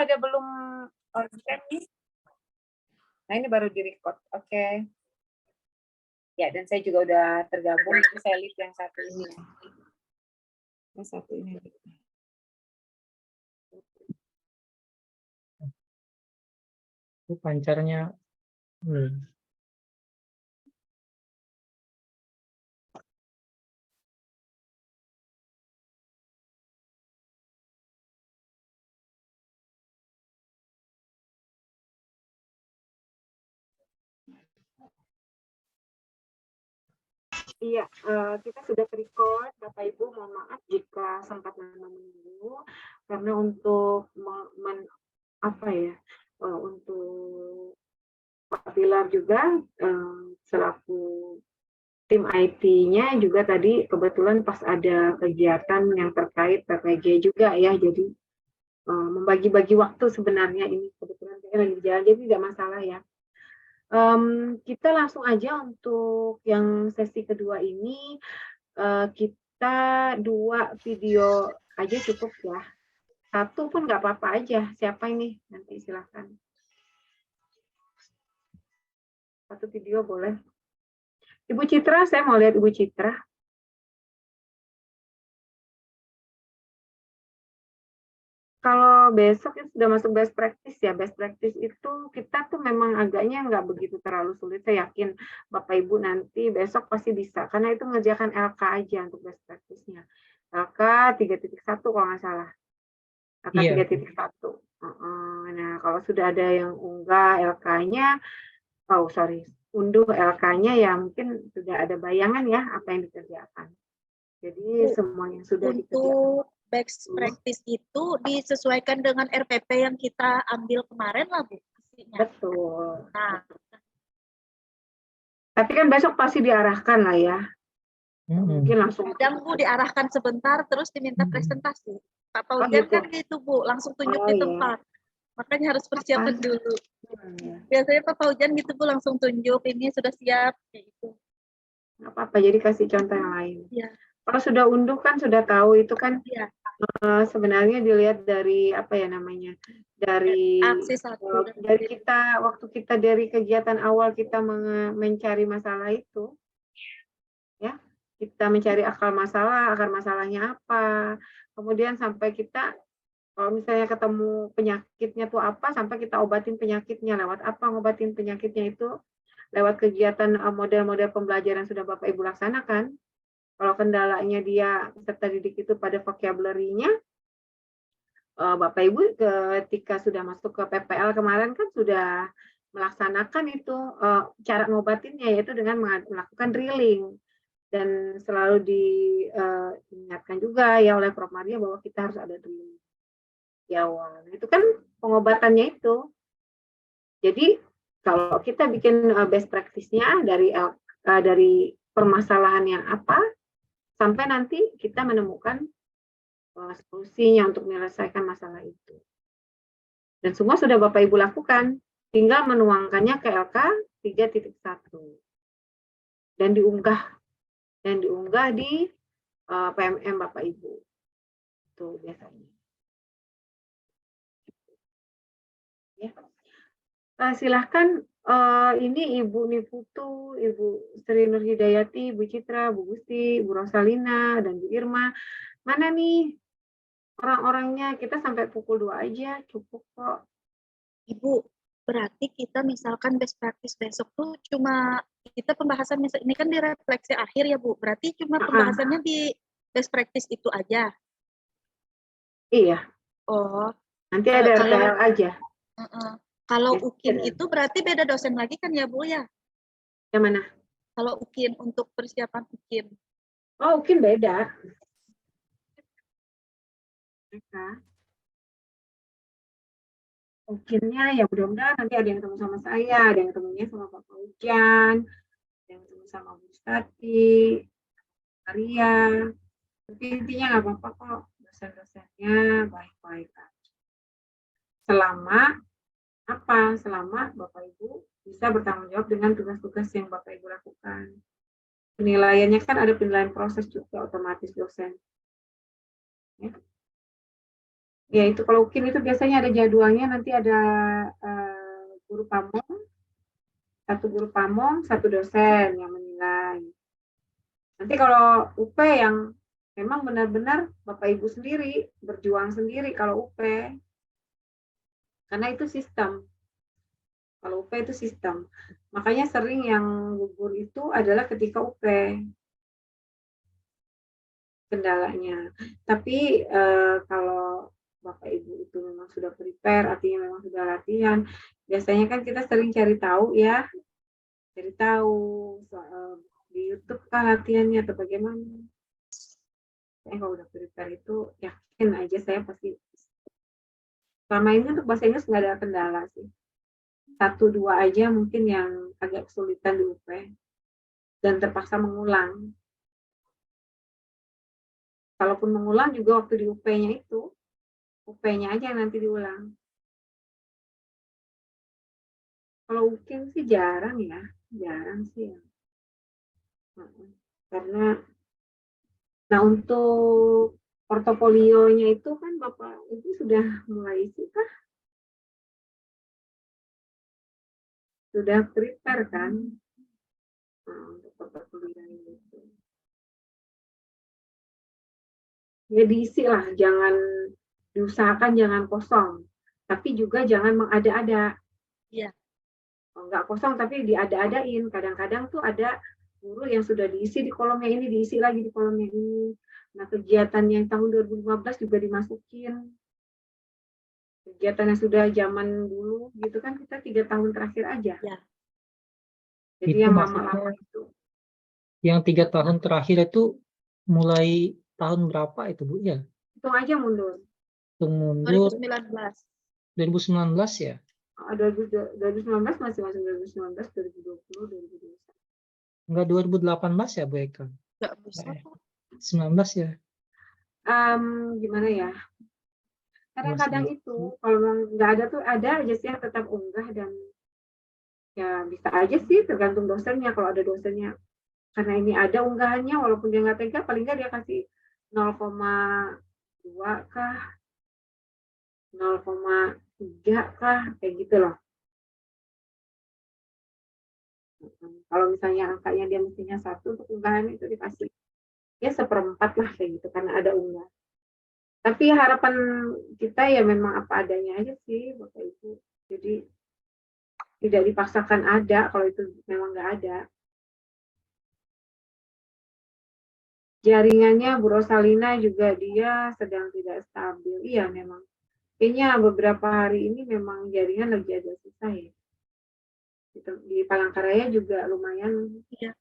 pada belum on-cam nih? Nah, ini baru di-record. Oke. Ya, dan saya juga udah tergabung. Itu saya lihat yang satu ini. Yang satu ini. Itu pancarnya. Iya, kita sudah record, Bapak Ibu. Mohon maaf jika sempat menunggu, karena untuk untuk Pak Pilar juga selaku tim IT-nya juga tadi kebetulan pas ada kegiatan yang terkait PPG juga ya, jadi membagi-bagi waktu sebenarnya ini kebetulan saya lagi jalan, jadi tidak masalah ya. Kita langsung aja untuk yang sesi kedua ini, kita 2 video aja cukup ya. 1 pun nggak apa-apa aja. Siapa ini? Nanti silahkan. 1 video boleh. Ibu Citra, saya mau lihat Ibu Citra. Kalau besok itu sudah masuk best practice ya. Best practice itu kita tuh memang agaknya nggak begitu terlalu sulit. Saya yakin Bapak Ibu nanti besok pasti bisa. Karena itu mengerjakan LK aja untuk best practice-nya. LK 3.1 kalau nggak salah. LK 3.1. Nah, kalau sudah ada yang unggah LK-nya, unduh LK-nya ya mungkin sudah ada bayangan ya apa yang dikerjakan. Jadi semua yang sudah dikerjakan. Best practice itu disesuaikan dengan RPP yang kita ambil kemarin lah, Bu. Betul. Nah. Tapi kan besok pasti diarahkan lah ya. Mungkin langsung. Kadang Bu diarahkan sebentar terus diminta presentasi. Pak Paujan kan gitu Bu, langsung tunjuk di tempat. Makanya harus persiapan dulu. Biasanya Pak Paujan gitu Bu langsung tunjuk ini sudah siap gitu. Nggak apa-apa, jadi kasih contoh yang lain. Ya. Kalau sudah unduh kan sudah tahu itu kan ya. Sebenarnya dilihat dari apa ya namanya, dari dari kita waktu kita dari kegiatan awal kita mencari masalah itu, ya kita mencari akar masalahnya apa, kemudian sampai kita kalau misalnya ketemu penyakitnya tuh apa, sampai kita obatin penyakitnya lewat apa, ngobatin penyakitnya itu lewat kegiatan model-model pembelajaran sudah Bapak Ibu laksanakan. Kalau kendalanya dia peserta didik itu pada vocabulary-nya, Bapak Ibu ketika sudah masuk ke PPL kemarin kan sudah melaksanakan itu cara ngobatinnya, yaitu dengan melakukan drilling. Dan selalu diingatkan juga ya oleh Prof. Maria bahwa kita harus ada drilling di awal. Itu kan pengobatannya itu. Jadi kalau kita bikin best practice-nya dari permasalahan yang apa, sampai nanti kita menemukan solusinya untuk menyelesaikan masalah itu. Dan semua sudah Bapak Ibu lakukan, tinggal menuangkannya ke LK 3.1 dan diunggah di PMM Bapak Ibu. Itu biasanya. Ya. Silahkan ini Ibu Niputu, Ibu Sri Nur Hidayati, Bu Citra, Bu Gusti, Bu Rosalina, dan Bu Irma. Mana nih orang-orangnya? Kita sampai pukul 2 aja, cukup kok. Ibu, berarti kita misalkan best practice besok tuh cuma kita pembahasan ini kan di refleksi akhir ya Bu, berarti cuma pembahasannya di best practice itu aja? Iya. Oh. Nanti ada RTL aja. Kalau UKIN itu berarti beda dosen lagi kan ya Bu ya? Yang mana? Kalau UKIN untuk persiapan UKIN. Oh, UKIN beda. UKIN-nya ya mudah-mudahan nanti ada yang ketemu sama saya, ada yang ketemunya sama Pak Paujan, ada yang ketemu sama Bu Stati, Maria. Tapi intinya nggak apa-apa kok, dosen-dosennya baik-baik aja. Selama Bapak Ibu bisa bertanggung jawab dengan tugas-tugas yang Bapak Ibu lakukan. Penilaiannya kan ada penilaian proses juga otomatis dosen. Ya. Ya itu kalau UKIN itu biasanya ada jadwalnya, nanti ada guru pamong, satu dosen yang menilai. Nanti kalau UP yang memang benar-benar Bapak Ibu sendiri, berjuang sendiri kalau UP. Karena itu sistem. Kalau UP itu sistem. Makanya sering yang gugur itu adalah ketika UP. Kendalanya. Tapi kalau Bapak Ibu itu memang sudah prepare, artinya memang sudah latihan, biasanya kan kita sering cari tahu ya, cari tahu soal di YouTube kah latihannya atau bagaimana. Saya kalau udah prepare itu yakin aja saya pasti. Selama ini untuk bahasa Inggris nggak ada kendala sih. 1-2 aja mungkin yang agak kesulitan di UP dan terpaksa mengulang. Kalaupun mengulang juga waktu di UP-nya itu, UP-nya aja yang nanti diulang. Kalau UKIN sih jarang ya, jarang sih ya. Karena, nah untuk portofolionya itu kan Bapak itu sudah mulai isi kah? Sudah prepare kan? Nah, untuk portofolio itu. Ya diisi lah, jangan diusahakan jangan kosong. Tapi juga jangan mengada-ada. Iya. Nggak kosong tapi diada-adain. Kadang-kadang tuh ada guru yang sudah diisi di kolomnya ini, diisi lagi di kolomnya ini. Nah kegiatan yang tahun 2015 juga dimasukin. Kegiatan yang sudah zaman dulu gitu kan kita 3 tahun terakhir aja. Ya. Jadi Itu yang maksudnya lama-lama itu. yang 3 tahun terakhir itu mulai tahun berapa itu Bu ya? Hitung aja mundur. Hitung mundur 2019. 2019 ya? 2019 masih 2019, 2020, 2021. Enggak 2018 ya Bu Eka? Nggak bisa. 19 ya? Gimana ya? Kadang-kadang Masih. itu kalau nggak ada tuh ada aja sih yang tetap unggah dan ya bisa aja sih tergantung dosennya. Kalau ada dosennya karena ini ada unggahannya walaupun dia nggak tega paling nggak dia kasih 0,2 kah 0,3 kah kayak gitu loh. Kalau misalnya angkanya dia mestinya 1 untuk unggahan itu dikasih ya 1/4 lah kayak gitu karena ada unggah. Tapi harapan kita ya memang apa adanya aja sih Bapak Ibu. Jadi tidak dipaksakan ada kalau itu memang nggak ada. Jaringannya Bu Rosalina juga dia sedang tidak stabil. Iya memang. Kayaknya beberapa hari ini memang jaringan lagi agak susah ya. Di Palangkaraya juga lumayan. Iya.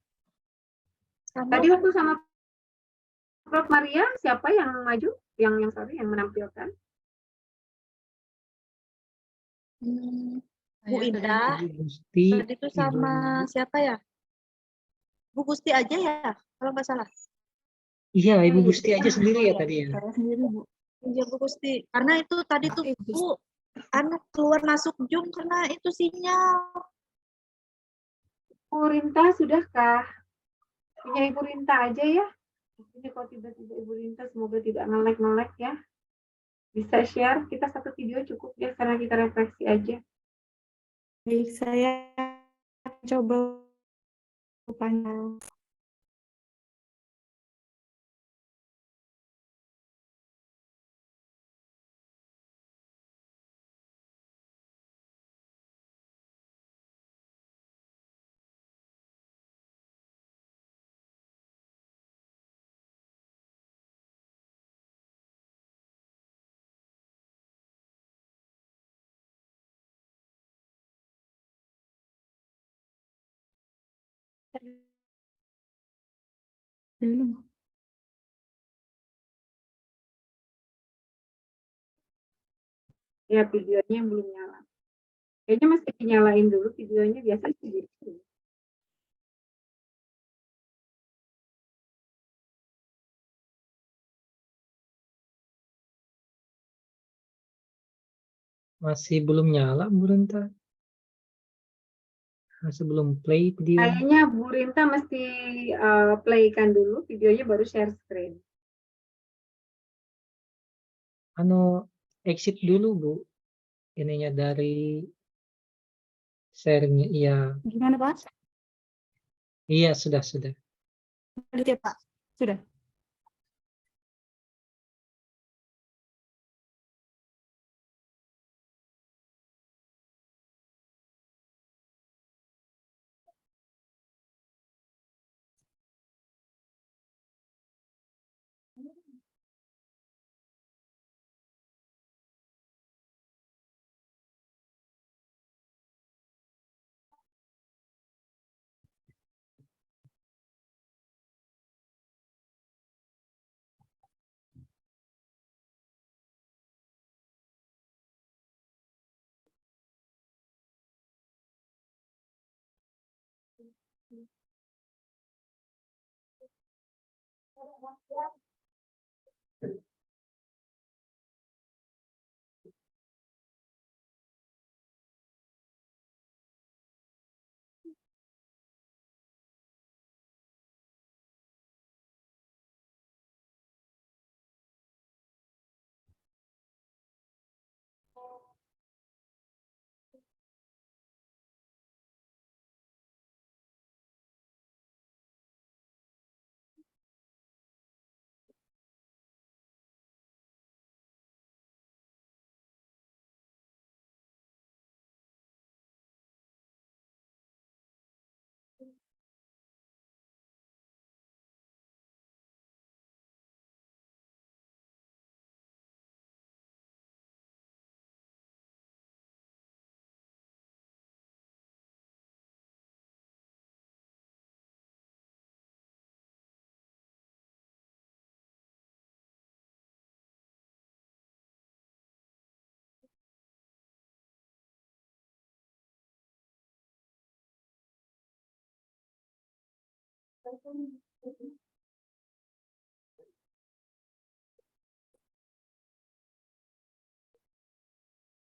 Sama Tadi waktu sama Prof Maria siapa yang maju? Yang menampilkan? Bu Indah. Ibu Gusti, Tadi itu sama siapa ya? Bu Gusti aja ya, kalau nggak salah. Iya, Ibu Gusti aja sendiri ya tadi ya. Saya sendiri Bu. Iya Bu Gusti. Karena itu tadi tuh Bu, keluar masuk Zoom karena itu sinyal. Bu Rinta sudahkah? Punya Ibu Rinta aja ya. Ini kalau tiba-tiba Ibu Rinta semoga tidak nge-lag ya. Bisa share, kita satu video cukup ya karena kita refleksi aja. Baik, saya coba panel. Belum. Ya videonya yang belum nyala. Kayaknya mesti dinyalain dulu videonya biasa sih gitu. Masih belum nyala Bu Rinta. Masih belum play video. Kayaknya Bu Rinta mesti playkan dulu videonya baru share screen. Anu, exit dulu Bu, ininya dari sharingnya. Iya, Gimana Pak? iya sudah. Lanjut ya Pak. Sudah.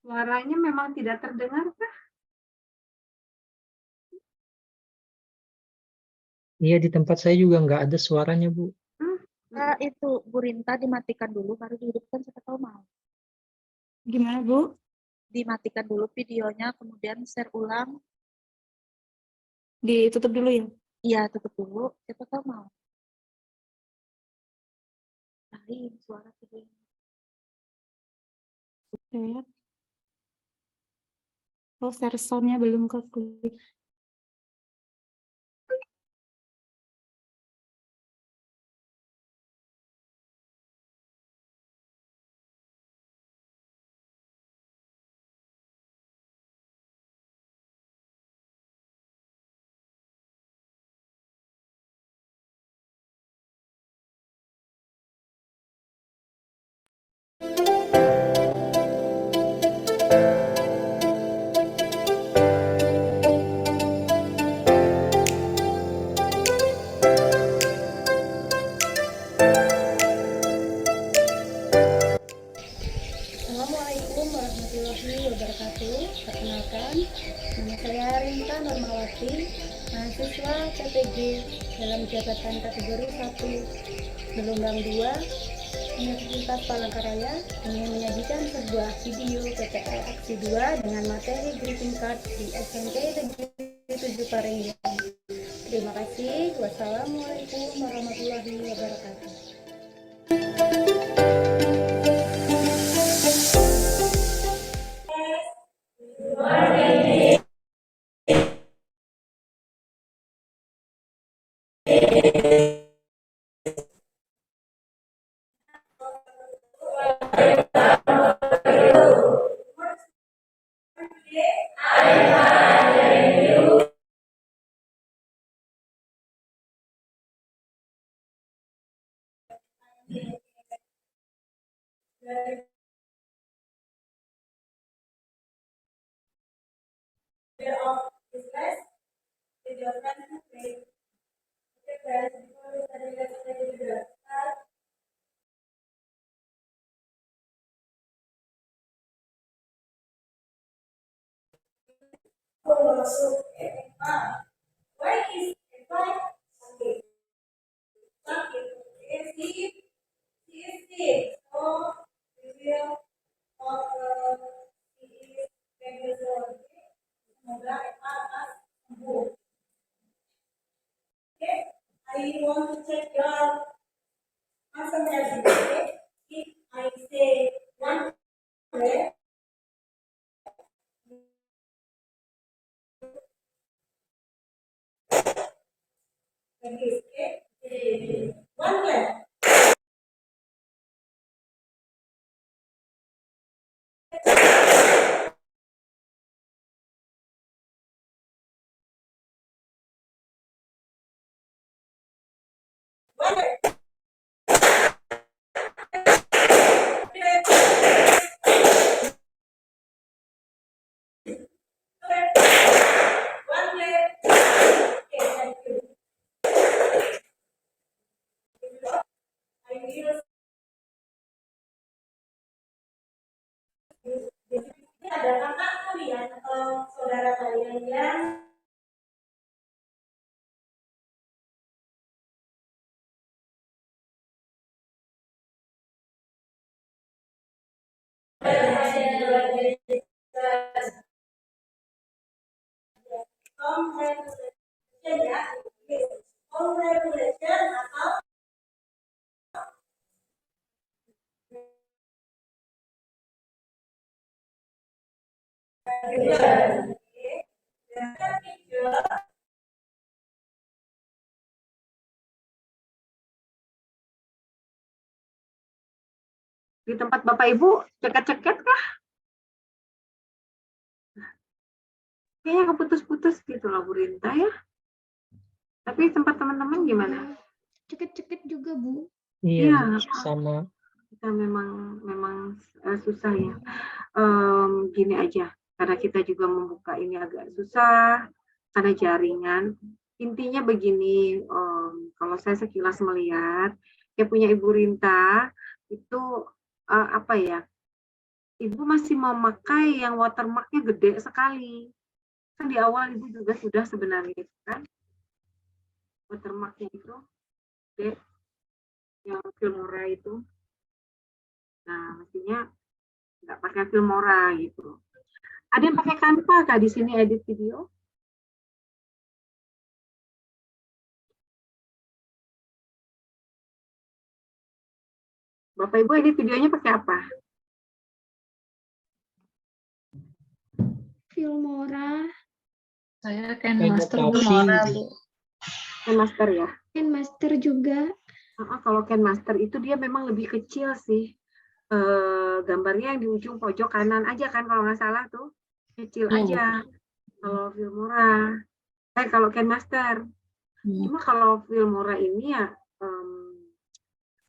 Suaranya memang tidak terdengar kah? Iya, di tempat saya juga nggak ada suaranya Bu. Itu Bu Rinta dimatikan dulu baru dihidupkan, siapa tahu mau. Gimana Bu? Dimatikan dulu videonya, kemudian share ulang. Ditutup dulu ya? Iya, tutup dulu, siapa tahu mau. Lain suara videonya. Oke. Oh, share sound-nya belum ke klik. Assalamualaikum warahmatullahi wabarakatuh. Perkenalkan, nama saya Rinta Normawati, mahasiswa PPG dalam jabatan kategori 1 gelombang 2 Universitas Palangkaraya, ingin menyajikan sebuah video PPL Aksi 2 dengan materi greeting card di SMP 77 Parenggiang. Terima kasih. Wassalamualaikum warahmatullahi wabarakatuh. Semoga Eva sembuh. Okay, I want to check your answer machine. Okay, if I say 100, okay, 100. Ada kakak kalian atau saudara kalian yang congratulations atau Di tempat Bapak Ibu ceket-ceket kah? Kayaknya keputus-putus gitu loh Bu Rinta ya. Tapi tempat teman-teman gimana? Ceket-ceket juga, Bu. Iya, Iya. Bu, sama. Kita memang susah ya. Gini aja, karena kita juga membuka ini agak susah karena jaringan. Intinya begini, kalau saya sekilas melihat, ya punya Ibu Rinta itu apa ya? Ibu masih memakai yang watermarknya gede sekali. Kan di awal Ibu juga sudah sebenarnya kan watermarknya itu gede, yang Filmora itu. Nah, mestinya nggak pakai Filmora gitu. Ada yang pakai Canva kah di sini edit video? Bapak Ibu edit videonya pakai apa? Filmora, Saya Master Filmora, Bu. KineMaster ya. Master juga. Kalau KineMaster itu dia memang lebih kecil sih. Gambarnya yang di ujung pojok kanan aja kan kalau nggak salah tuh. Kecil aja. Kalau Filmora. Kalau KineMaster. Cuma kalau Filmora ini ya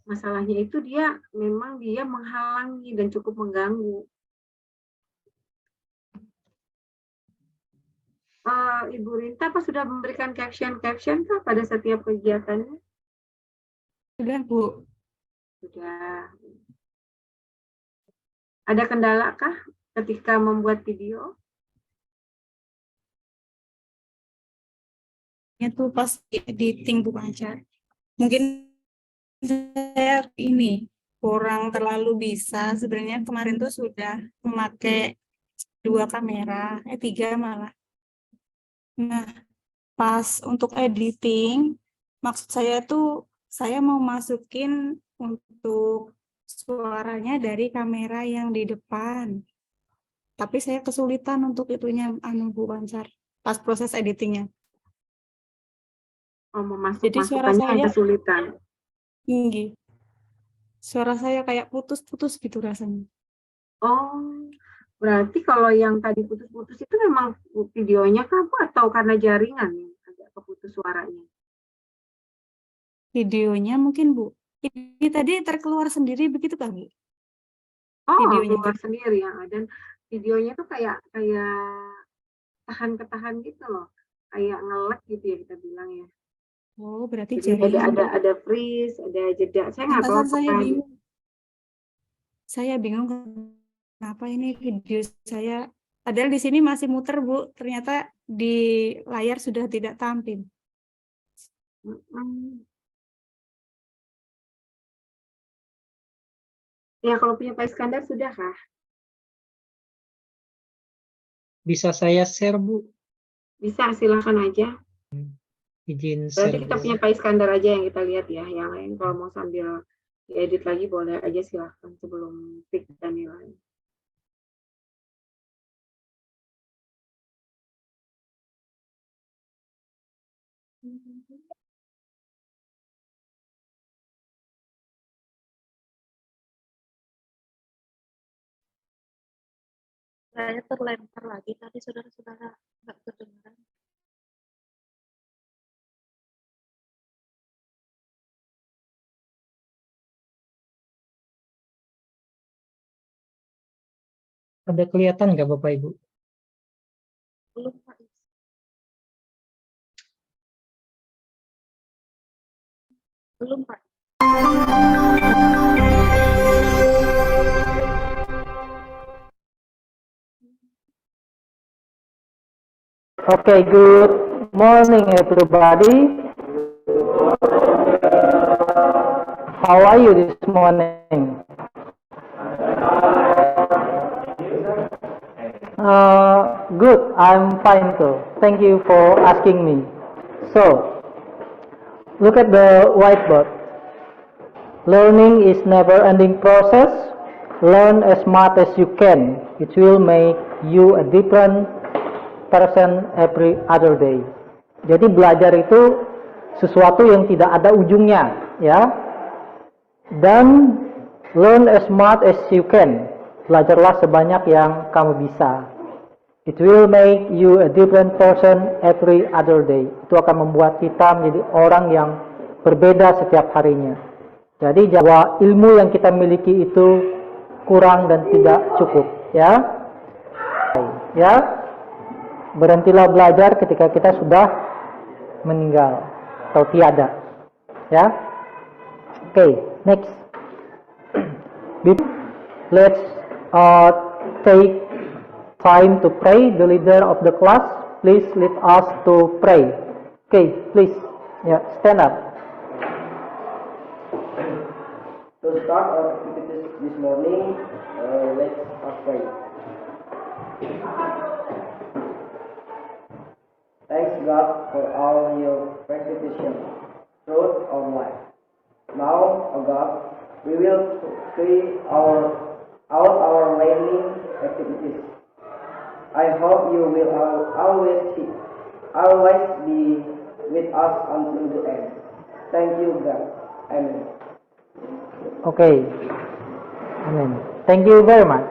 masalahnya itu dia memang dia menghalangi dan cukup mengganggu. Ibu Rinta apa sudah memberikan caption kah pada setiap kegiatannya? Sudah, Bu. Sudah. Ada kendala kah ketika membuat video? Itu pas editing, Bu Pancar. Mungkin saya ini kurang terlalu bisa. Sebenarnya kemarin tuh sudah memakai 2 kamera, 3 malah. Nah, pas untuk editing, maksud saya tuh saya mau masukin untuk suaranya dari kamera yang di depan. Tapi saya kesulitan untuk itunya, Bu Pancar, pas proses editingnya. Jadi suara Masukannya saya kesulitan. tinggi. Suara saya kayak putus-putus gitu rasanya. Oh, berarti kalau yang tadi putus-putus itu memang videonya kah Bu, atau karena jaringan yang agak keputus suaranya? Videonya mungkin, Bu. Ini tadi terkeluar sendiri begitu kan, Bu? Oh, Videonya keluar gitu. sendiri ya. Dan videonya tuh kayak tahan-ketahan gitu loh. Kayak nge-lag gitu ya kita bilang ya. Oh, berarti Jadi jaringan. ada freeze, ada jeda. Saya nggak tahu Pantasan saya apakah bingung. Saya bingung kenapa ini video saya, padahal di sini masih muter, Bu. Ternyata di layar sudah tidak tampil. Ya kalau punya Pak Iskandar sudah kah? Bisa saya share, Bu? Bisa, silakan aja. Izin Berarti share kita dulu. punya Pak Iskandar aja yang kita lihat ya. Yang lain kalau mau sambil diedit lagi boleh aja, silakan sebelum pick dan nilai. Saya terlempar lagi tadi saudara-saudara, nggak kedengaran. Ada kelihatan nggak Bapak Ibu? Belum Pak. Belum Pak. Okay, good morning, everybody. How are you this morning? Good, I'm fine too. Thank you for asking me. So, look at the whiteboard. Learning is never-ending process. Learn as much as you can. It will make you a different person every other day. Jadi belajar itu sesuatu yang tidak ada ujungnya, ya. Dan learn as much as you can. Belajarlah sebanyak yang kamu bisa. It will make you a different person every other day. Itu akan membuat kita menjadi orang yang berbeda setiap harinya. Jadi bahwa ilmu yang kita miliki itu kurang dan tidak cukup, ya. Ya. Berhentilah belajar ketika kita sudah meninggal atau tiada, ya. Okay, next. Let's take time to pray. The leader of the class, please lead us to pray. Okay, please, yeah, stand up. To start our activities this morning, let's pray. Thanks God for all your restitution throughout our life. Now, oh God, we will carry all our learning activities. I hope you will always be with us until the end. Thank you, God. Amen. Okay. Amen. Thank you very much.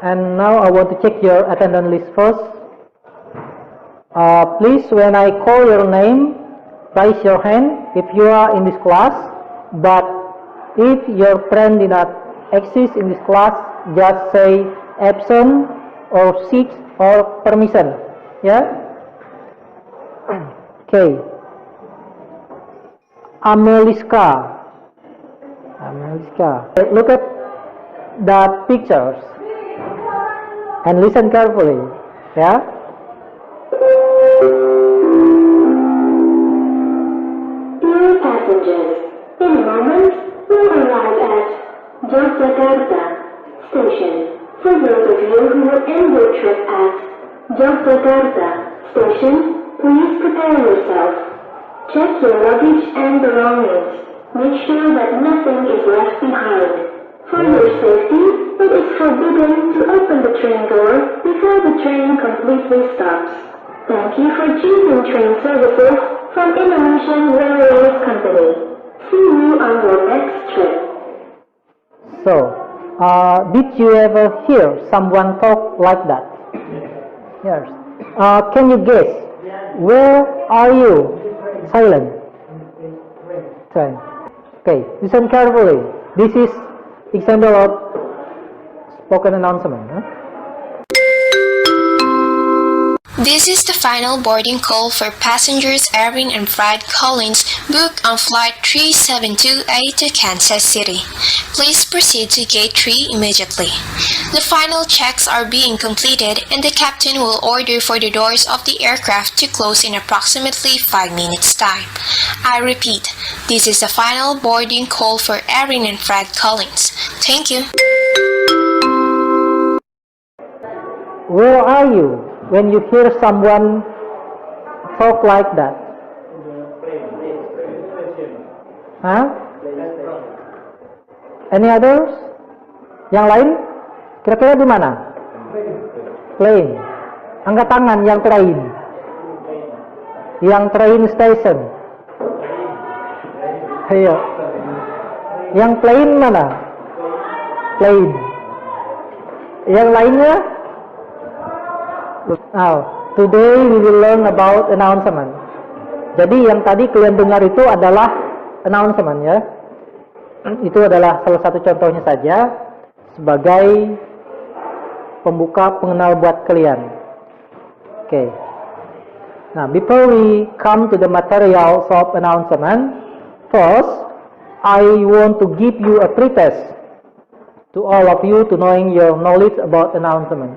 And now I want to check your attendance list first. Please, when I call your name, raise your hand if you are in this class. But if your friend did not exist in this class, just say absent or sick or permission. Yeah? Okay. Ameliska. Look at the pictures and listen carefully. Yeah? Dear passengers, in a moment we will arrive at Yogyakarta Station. For those of you who will end your trip at Yogyakarta Station, please prepare yourself. Check your luggage and belongings. Make sure that nothing is left behind. For your safety, it is forbidden to open the train door before the train completely stops. Thank you for choosing train services from Indonesian Railways Company. See you on your next trip. So, did you ever hear someone talk like that? Yes. Can you guess? Where are you? Silent. Silent. Okay, listen carefully. This is example of spoken announcement. Huh? This is the final boarding call for passengers Erin and Fred Collins booked on flight 372A to Kansas City. Please proceed to gate 3 immediately. The final checks are being completed and the captain will order for the doors of the aircraft to close in approximately 5 minutes time. I repeat, this is the final boarding call for Erin and Fred Collins. Thank you. Where are you when you hear someone talk like that? Huh? Any others? Yang lain? Kira-kira di mana? Plane. Angkat tangan yang train. Yang train station. Ayo. Yang plane mana? Plane. Yang lainnya? Now, today we will learn about announcement. Jadi yang tadi kalian dengar itu adalah announcement ya. Itu adalah salah satu contohnya saja sebagai pembuka pengenal buat kalian. Okay. Now, before we come to the materials of announcement, first I want to give you a pretest to all of you to knowing your knowledge about announcement.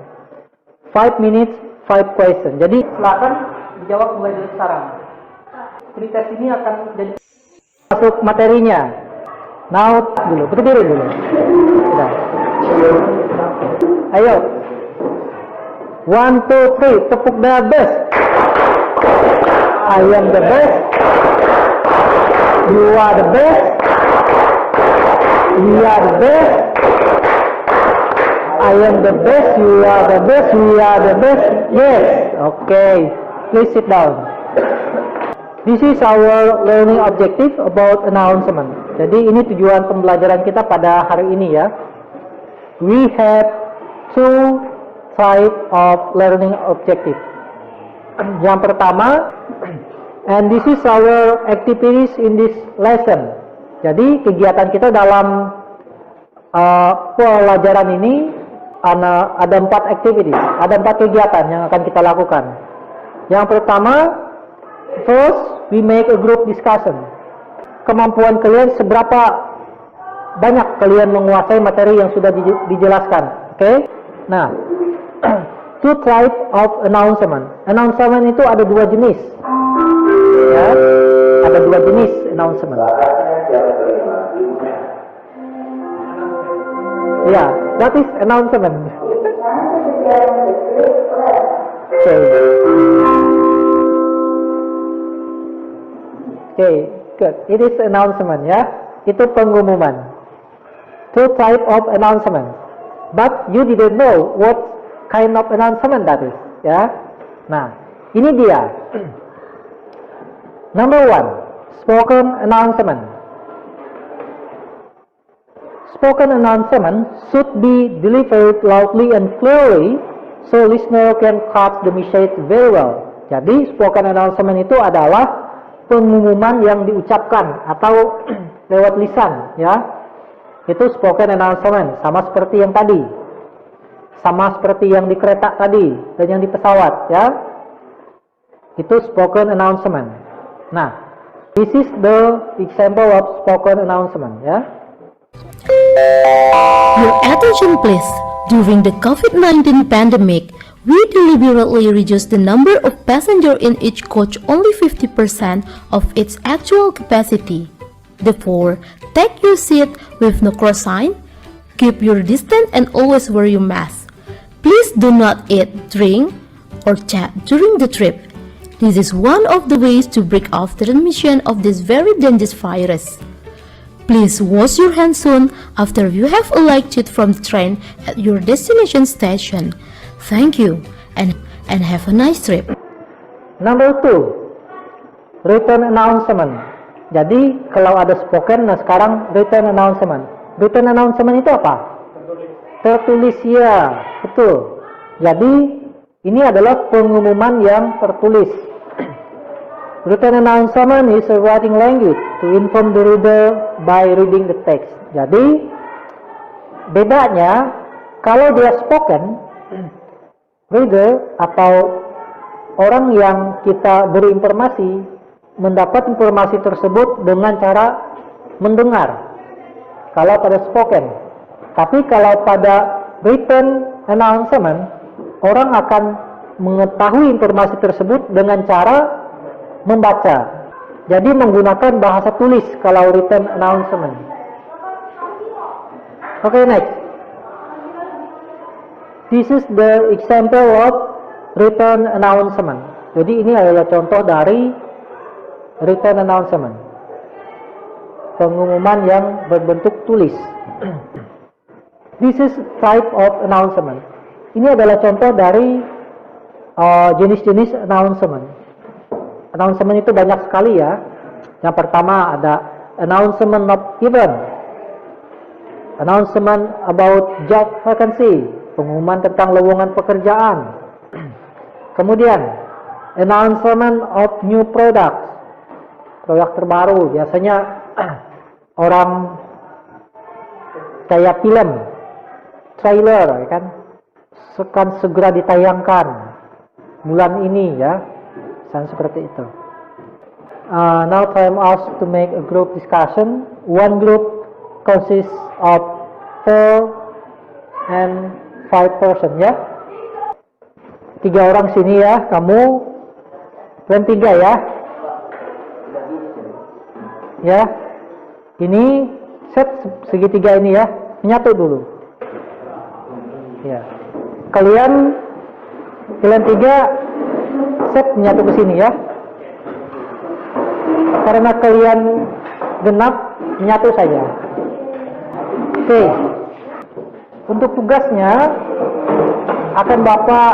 5 minutes, 5 questions. Jadi silakan dijawab mulai dari sekarang. Pretest ini akan jadi masuk materinya. Now dulu, berdiri dulu. Sudah. Ayo. 1, 2, 3, tepuk the best. I am the best. You are the best. We are the best. I am the best. You are the best. We are the best. Yes. Okay. Please sit down. This is our learning objective about announcement. Jadi ini tujuan pembelajaran kita pada hari ini ya. We have 2 types of learning objective. Yang pertama, and this is our activities in this lesson. Jadi kegiatan kita dalam pelajaran ini ada 4 activities, ada 4 kegiatan yang akan kita lakukan. Yang pertama, first we make a group discussion. Kemampuan kalian seberapa banyak kalian menguasai materi yang sudah dijelaskan. Oke? Nah, 2 types of announcement. Announcement itu ada 2 jenis. Ya, ada 2 jenis announcement. Ya, that is announcement. Okay, good. It is announcement ya. Itu pengumuman. 2 type of announcement. But you didn't know what kind of announcement that is. Ya. Nah, ini dia. Number 1, spoken announcement. Spoken announcement should be delivered loudly and clearly so listener can catch the message very well. Jadi spoken announcement itu adalah pengumuman yang diucapkan atau lewat lisan ya. Itu spoken announcement, sama seperti yang tadi. Sama seperti yang di kereta tadi dan yang di pesawat ya. Itu spoken announcement. Nah, this is the example of spoken announcement ya. Your attention please. During the COVID-19 pandemic, we deliberately reduced the number of passengers in each coach only 50% of its actual capacity. Therefore, take your seat with no cross sign, keep your distance and always wear your mask. Please do not eat, drink, or chat during the trip. This is one of the ways to break off the transmission of this very dangerous virus. Please wash your hands soon after you have alighted from the train at your destination station. Thank you and have a nice trip. Number 2, written announcement. Jadi kalau ada spoken, nah sekarang written announcement. Written announcement itu apa? Tertulis ya, betul. Jadi ini adalah pengumuman yang tertulis. Written announcement is a writing language to inform the reader by reading the text. Jadi bedanya kalau dia spoken, reader atau orang yang kita beri informasi mendapat informasi tersebut dengan cara mendengar. Kalau pada spoken, tapi kalau pada written announcement, orang akan mengetahui informasi tersebut dengan cara membaca. Jadi menggunakan bahasa tulis kalau written announcement. Okay, next. This is the example of written announcement. Jadi ini adalah contoh dari written announcement. Pengumuman yang berbentuk tulis. This is type of announcement. Ini adalah contoh dari jenis-jenis announcement. Announcement itu banyak sekali ya. Yang pertama ada announcement of event, announcement about job vacancy, pengumuman tentang lowongan pekerjaan. Kemudian announcement of new products, produk terbaru. Biasanya orang kayak film, trailer, ya kan, akan segera ditayangkan bulan ini ya, seperti itu. Now time asked to make a group discussion. One group consists of 4 and 5 person ya. 3 orang sini ya, kamu dan 3 ya. Ya, ini set segitiga ini ya, menyatu dulu. Ya, kalian 3 set menyatu ke sini ya. Karena kalian genap, menyatu saja. Oke. Untuk tugasnya akan Bapak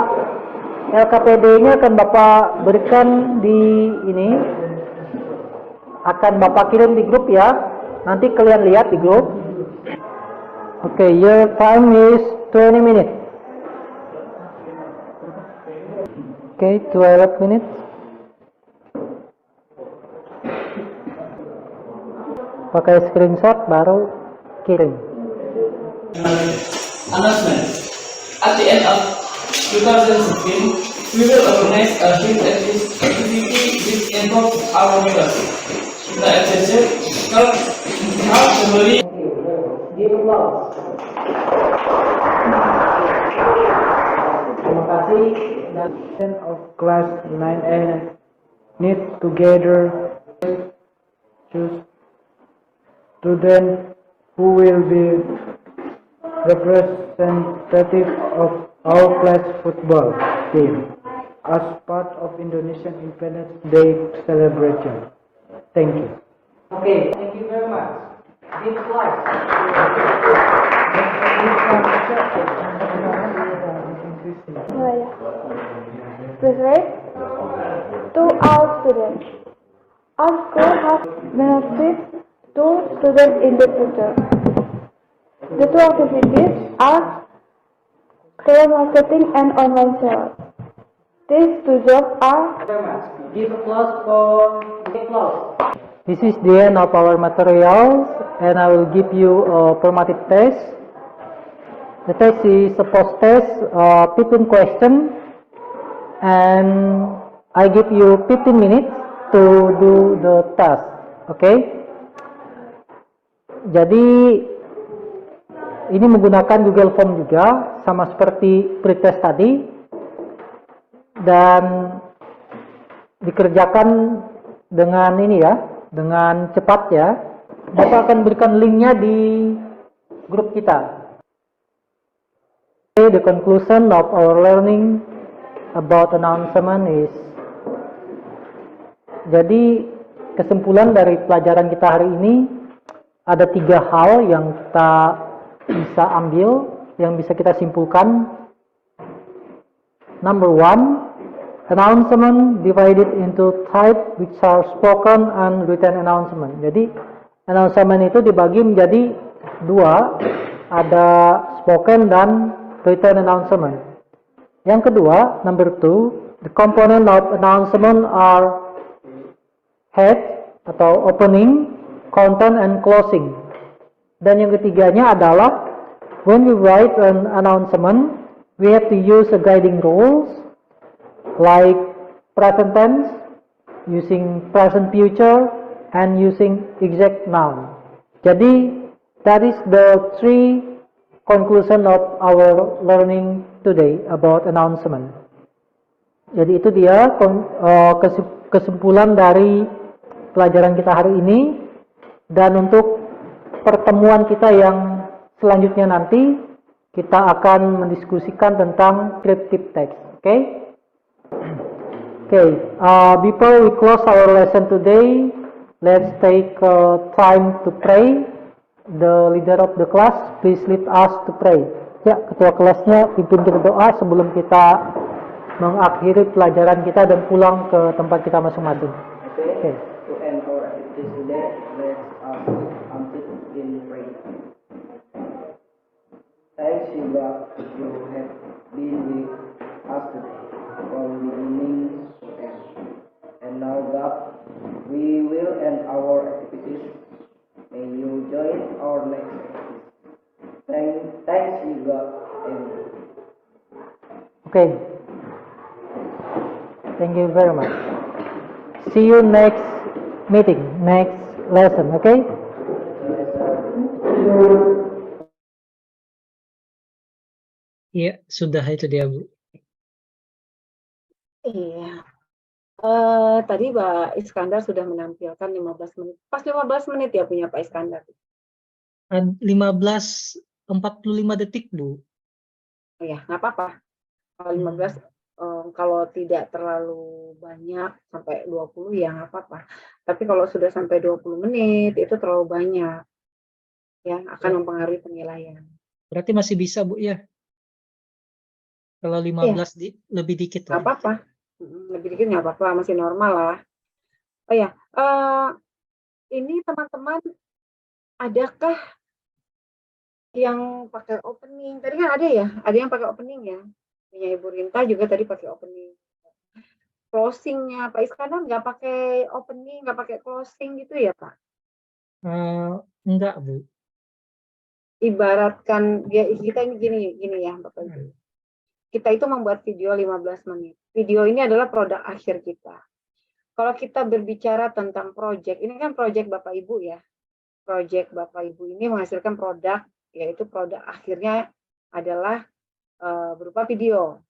LKPD-nya akan Bapak berikan di ini. Akan Bapak kirim di grup ya. Nanti kalian lihat di grup. Oke, your time is 20 minutes. Oke, 12 minutes. Pakai screenshot baru kirim. Announcement. At the end of 2016, we will organize a huge activity which involves our members. The activity help somebody. Terima kasih. Students of class 9A need together choose students who will be representative of our class football team as part of Indonesian Independence Day celebration. Thank you. Okay, thank you very much. This slide. Please wait. To our students, our school has benefits to students in the future. The 2 activities are telemarketing and online sales. These 2 jobs are. Give applause for the applause. This is the end of our materials, and I will give you a formative test. The test is a post test, 15 questions, and I give you 15 minutes to do the task. Okay? Jadi ini menggunakan Google Form juga, sama seperti pretest tadi, dan dikerjakan dengan ini ya, dengan cepat ya. Bapak akan berikan linknya di grup kita. The conclusion of our learning about announcement is, jadi kesimpulan dari pelajaran kita hari ini ada 3 hal yang kita bisa ambil, yang bisa kita simpulkan. Number 1, announcement divided into type which are spoken and written announcement. Jadi announcement itu dibagi menjadi 2, ada spoken dan written announcement. Yang kedua, number 2, the component of announcement are head atau opening, content, and closing. Dan yang ketiganya adalah when we write an announcement, we have to use a guiding rules like present tense, using present future, and using exact noun. Jadi that is the 3 conclusion of our learning today about announcement. Jadi itu dia kesimpulan dari pelajaran kita hari ini. Dan untuk pertemuan kita yang selanjutnya nanti, kita akan mendiskusikan tentang scriptive text. Okay? Okay. Before we close our lesson today, let's take time to pray. The leader of the class, please lead us to pray. Ya, ketua kelasnya pimpin kita doa sebelum kita mengakhiri pelajaran kita dan pulang ke tempat kita masing-masing. Okay. To end our activities today, let's until in prayer. Thanks you God, you have been with us today from beginning to end. And now God, we will end our activities. May you join our next activities. Thanks you God. Amen. Okay. Thank you very much. See you next meeting, next lesson, okay? Iya, sudah itu dia, Bu. Iya. Tadi Pak Iskandar sudah menampilkan 15 menit. Pas 15 menit ya punya Pak Iskandar. 15:45 detik, Bu. Oh ya, nggak apa-apa. Kalau 15, kalau tidak terlalu banyak sampai 20 ya nggak apa-apa. Tapi kalau sudah sampai 20 menit itu terlalu banyak. Ya, akan mempengaruhi penilaian. Berarti masih bisa, Bu, ya? Kalau 15 lebih dikit Nggak lah. apa-apa. Lebih dikit nggak apa-apa, masih normal lah. Oh ya, ini teman-teman adakah yang pakai opening? Tadi kan ada ya, ada yang pakai opening ya. Punya Ibu Rinta juga tadi pakai opening. Closingnya Pak Iskandar nggak pakai opening, nggak pakai closing gitu ya Pak? Enggak, Bu. Ibaratkan kita ini gini ya Bapak Ibu. Kita itu membuat video 15 menit. Video ini adalah produk akhir kita. Kalau kita berbicara tentang project, ini kan project Bapak Ibu ya. Project Bapak Ibu ini menghasilkan produk, yaitu produk akhirnya adalah berupa video.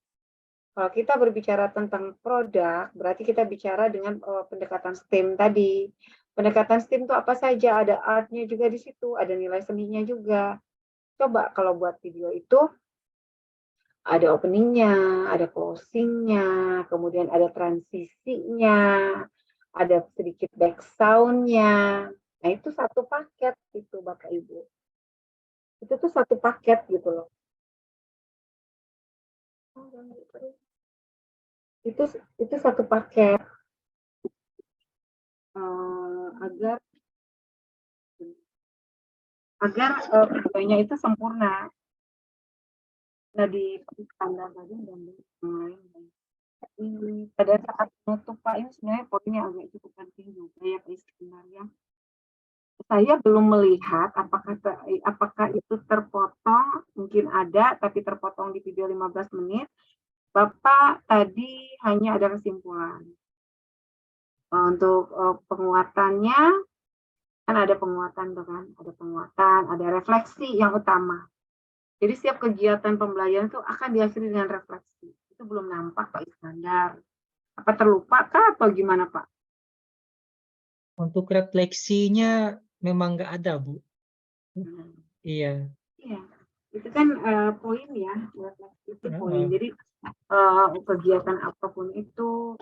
Kalau kita berbicara tentang produk, berarti kita bicara dengan pendekatan STEM tadi. Pendekatan STEM itu apa saja? Ada art-nya juga di situ, ada nilai seninya juga. Coba kalau buat video itu, ada openingnya, ada closingnya, kemudian ada transisinya, ada sedikit back sound-nya. Nah, itu satu paket itu Bapak Ibu. Itu tuh satu paket gitu loh. Itu satu paket agar videonya itu sempurna. Nah, di standar tadi dan lain. Pada saat menutup Pak, ini sebenarnya poinnya agak cukup penting juga ya Pak Iskandar ya. Saya belum melihat apakah itu terpotong, mungkin ada tapi terpotong di video 15 menit. Bapak tadi hanya ada kesimpulan. Untuk penguatannya kan ada penguatan tuh kan, ada penguatan, ada refleksi yang utama. Jadi setiap kegiatan pembelajaran itu akan diakhiri dengan refleksi. Itu belum nampak Pak Iskandar. Apa terlupa kah atau gimana Pak? Untuk refleksinya memang nggak ada, Bu. Iya. Iya, itu kan poin ya, refleksi itu poin. Jadi kegiatan apapun itu,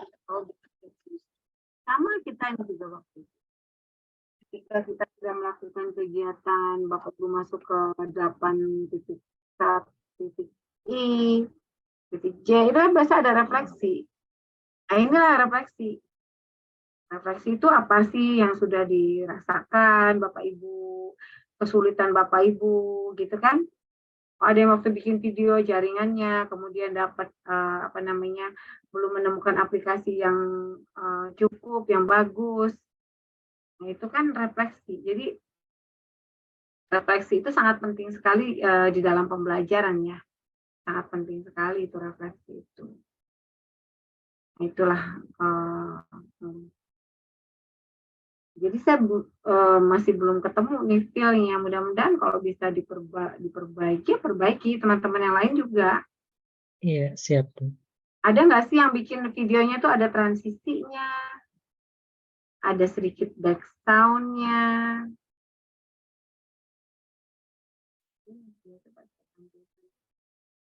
sama kita yang juga waktu itu. Ketika kita sudah melakukan kegiatan, Bapak Ibu masuk ke 8.1, titik I, titik J, itu kan biasa ada refleksi. Nah, inilah refleksi. Refleksi itu apa sih yang sudah dirasakan Bapak Ibu, kesulitan Bapak Ibu, gitu kan? Ada yang waktu bikin video jaringannya, kemudian dapat belum menemukan aplikasi yang cukup, yang bagus. Nah, itu kan refleksi. Jadi refleksi itu sangat penting sekali di dalam pembelajaran ya. Sangat penting sekali itu refleksi itu. Nah, itulah. Jadi saya masih belum ketemu nih feel-nya. Mudah-mudahan kalau bisa diperbaiki teman-teman yang lain juga. Iya, siap. Ada nggak sih yang bikin videonya tuh ada transisinya, ada sedikit back sound-nya.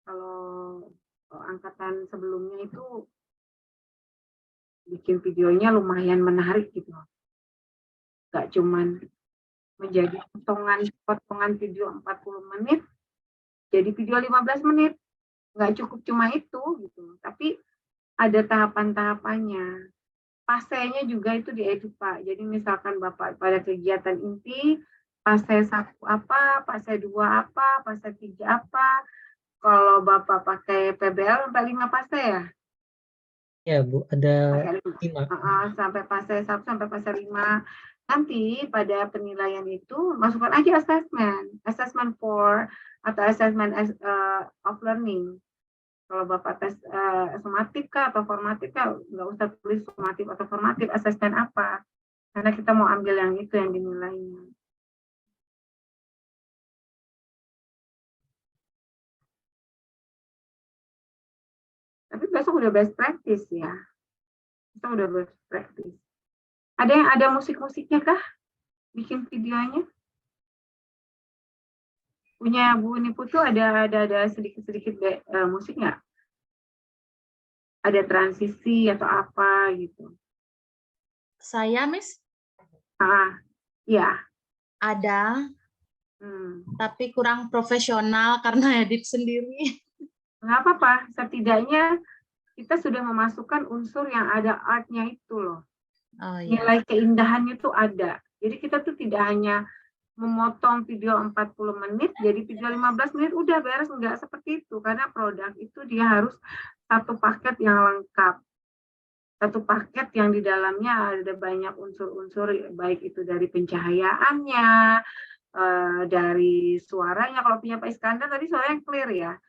Kalau angkatan sebelumnya itu bikin videonya lumayan menarik gitu. Gak cuman menjadi potongan video 40 menit, jadi video 15 menit. Nggak cukup cuma itu gitu, tapi ada tahapan-tahapannya. Pasenya juga itu diedit Pak. Jadi misalkan Bapak pada kegiatan inti, fase 1 apa, fase 2 apa, fase 3 apa. Kalau Bapak pakai PBL sampai 5 fase ya? Ya Bu, ada 5. Sampai fase 1 sampai fase 5. Nanti pada penilaian itu masukkan aja assessment for atau assessment of learning. Kalau Bapak tes sumatif kah atau formatif kah, nggak usah tulis sumatif atau formatif, asesmen apa. Karena kita mau ambil yang itu yang dinilainya. Tapi besok udah best practice ya. Besok udah best practice. Ada yang ada musik-musiknya kah? Bikin videonya? Punya Bu Niputu ada sedikit-sedikit musik nggak? Ada transisi atau apa gitu? Saya, Miss, Iya. ada, tapi kurang profesional karena edit sendiri. Nggak apa-apa, setidaknya kita sudah memasukkan unsur yang ada artnya itu loh. Oh, iya. Nilai keindahannya itu ada. Jadi kita tuh tidak hanya memotong video 40 menit, jadi video 15 menit udah beres, enggak seperti itu. Karena produk itu dia harus satu paket yang lengkap. Satu paket yang di dalamnya ada banyak unsur-unsur, baik itu dari pencahayaannya, dari suaranya. Kalau punya Pak Iskandar tadi suaranya clear ya.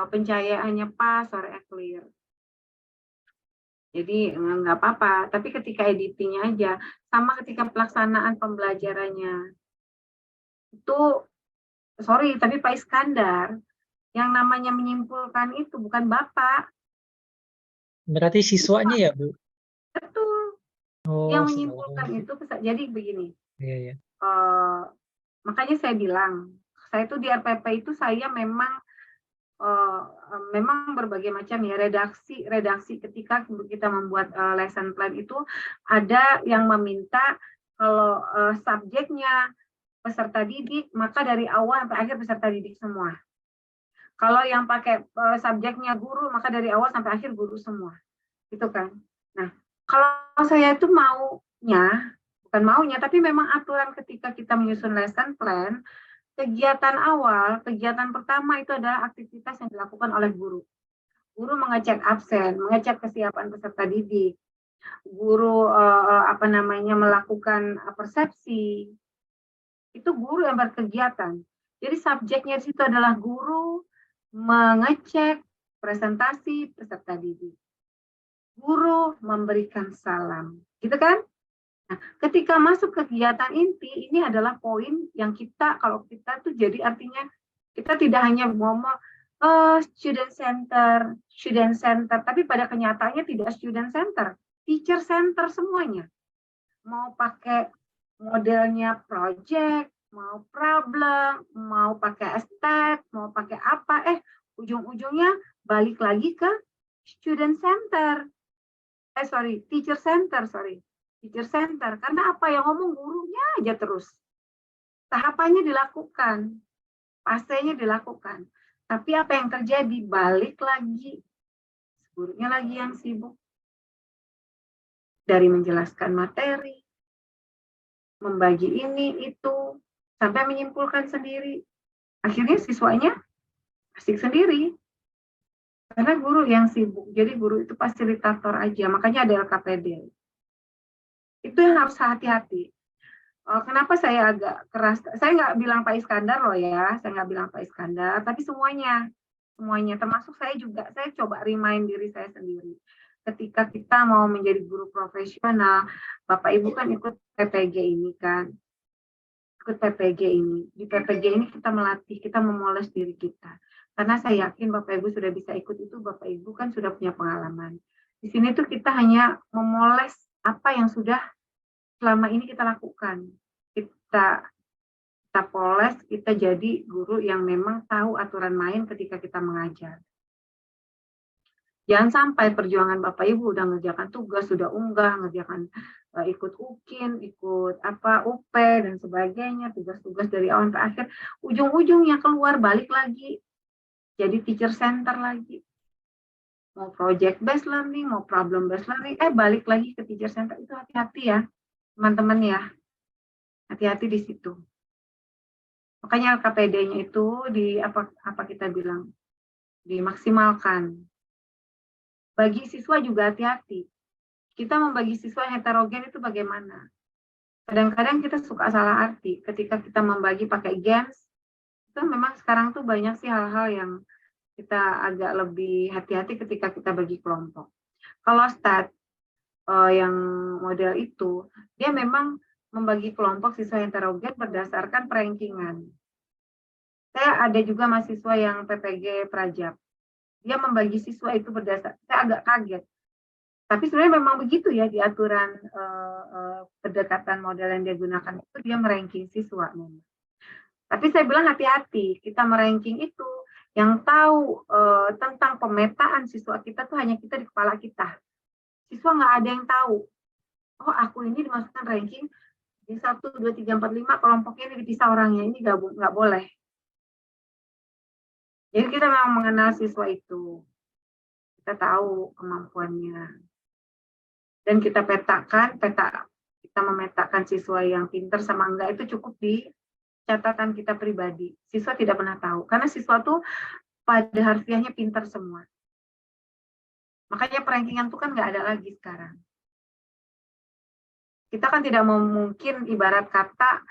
Pencahayaannya pas, suaranya clear. Jadi nggak apa-apa, tapi ketika editingnya aja, sama ketika pelaksanaan pembelajarannya. Itu, sorry, tapi Pak Iskandar, yang namanya menyimpulkan itu bukan Bapak. Berarti siswanya ya Bu? Betul. Oh, Yang menyimpulkan itu, jadi begini. Iya. Makanya saya bilang, saya itu di RPP itu saya memang berbagai macam ya redaksi ketika kita membuat lesson plan itu ada yang meminta kalau subjeknya peserta didik maka dari awal sampai akhir peserta didik semua. Kalau yang pakai subjeknya guru maka dari awal sampai akhir guru semua, gitu kan. Nah, kalau saya itu bukan maunya, tapi memang aturan ketika kita menyusun lesson plan. Kegiatan awal, kegiatan pertama itu adalah aktivitas yang dilakukan oleh guru. Guru mengecek absen, mengecek kesiapan peserta didik. Guru melakukan persepsi. Itu guru yang berkegiatan. Jadi subjeknya di situ adalah guru mengecek presentasi peserta didik. Guru memberikan salam, gitu kan? Nah, ketika masuk kegiatan inti, ini adalah poin yang kalau kita tuh jadi artinya kita tidak hanya ngomong student center, tapi pada kenyataannya tidak student center, teacher center semuanya. Mau pakai modelnya project, mau problem, mau pakai estet, mau pakai apa, ujung-ujungnya balik lagi ke student center. Teacher center, Teacher center, karena apa yang ngomong gurunya aja terus. Tahapannya dilakukan, fasenya dilakukan. Tapi apa yang terjadi? Balik lagi, gurunya lagi yang sibuk. Dari menjelaskan materi, membagi ini, itu, sampai menyimpulkan sendiri. Akhirnya siswanya asik sendiri. Karena guru yang sibuk, jadi guru itu fasilitator aja, makanya ada LKPD. Itu yang harus hati-hati. Kenapa saya agak keras? Saya nggak bilang Pak Iskandar loh ya, saya nggak bilang Pak Iskandar, tapi semuanya, termasuk saya juga, saya coba remind diri saya sendiri. Ketika kita mau menjadi guru profesional, Bapak Ibu kan ikut PPG ini kan, Di PPG ini kita melatih, kita memoles diri kita. Karena saya yakin Bapak Ibu sudah bisa ikut itu, Bapak Ibu kan sudah punya pengalaman. Di sini tuh kita hanya memoles apa yang sudah selama ini kita lakukan. Kita kita poles, kita jadi guru yang memang tahu aturan main ketika kita mengajar. Jangan sampai perjuangan Bapak Ibu udah ngerjakan tugas, sudah unggah, ngerjakan ikut UKIN, ikut UP dan sebagainya, tugas-tugas dari awal ke akhir, ujung-ujungnya keluar balik lagi jadi teacher center lagi. Mau project based learning, mau problem based learning, balik lagi ke teacher center. Itu hati-hati ya, teman-teman ya. Hati-hati di situ. Makanya KPD-nya itu apa kita bilang, dimaksimalkan. Bagi siswa juga hati-hati. Kita membagi siswa heterogen itu bagaimana? Kadang-kadang kita suka salah arti. Ketika kita membagi pakai games, itu memang sekarang tuh banyak sih hal-hal yang kita agak lebih hati-hati ketika kita bagi kelompok. Kalau STAT yang model itu, dia memang membagi kelompok siswa heterogen berdasarkan perankingan. Saya ada juga mahasiswa yang PPG Prajab. Dia membagi siswa itu berdasar, saya agak kaget. Tapi sebenarnya memang begitu ya di aturan pendekatan model yang dia gunakan itu dia meranking siswa. Tapi saya bilang hati-hati, kita meranking itu yang tahu tentang pemetaan siswa kita tuh hanya kita di kepala kita. Siswa nggak ada yang tahu. Oh aku ini dimasukkan ranking di 1, 2, 3, 4, 5 kelompoknya ini dipisah orangnya, ini nggak boleh. Jadi kita memang mengenal siswa itu, kita tahu kemampuannya, dan kita petakan, kita memetakan siswa yang pintar sama enggak itu cukup di catatan kita pribadi. Siswa tidak pernah tahu, karena siswa tuh pada harfiahnya pintar semua. Makanya perankingan itu kan nggak ada lagi sekarang. Kita kan tidak mungkin ibarat kata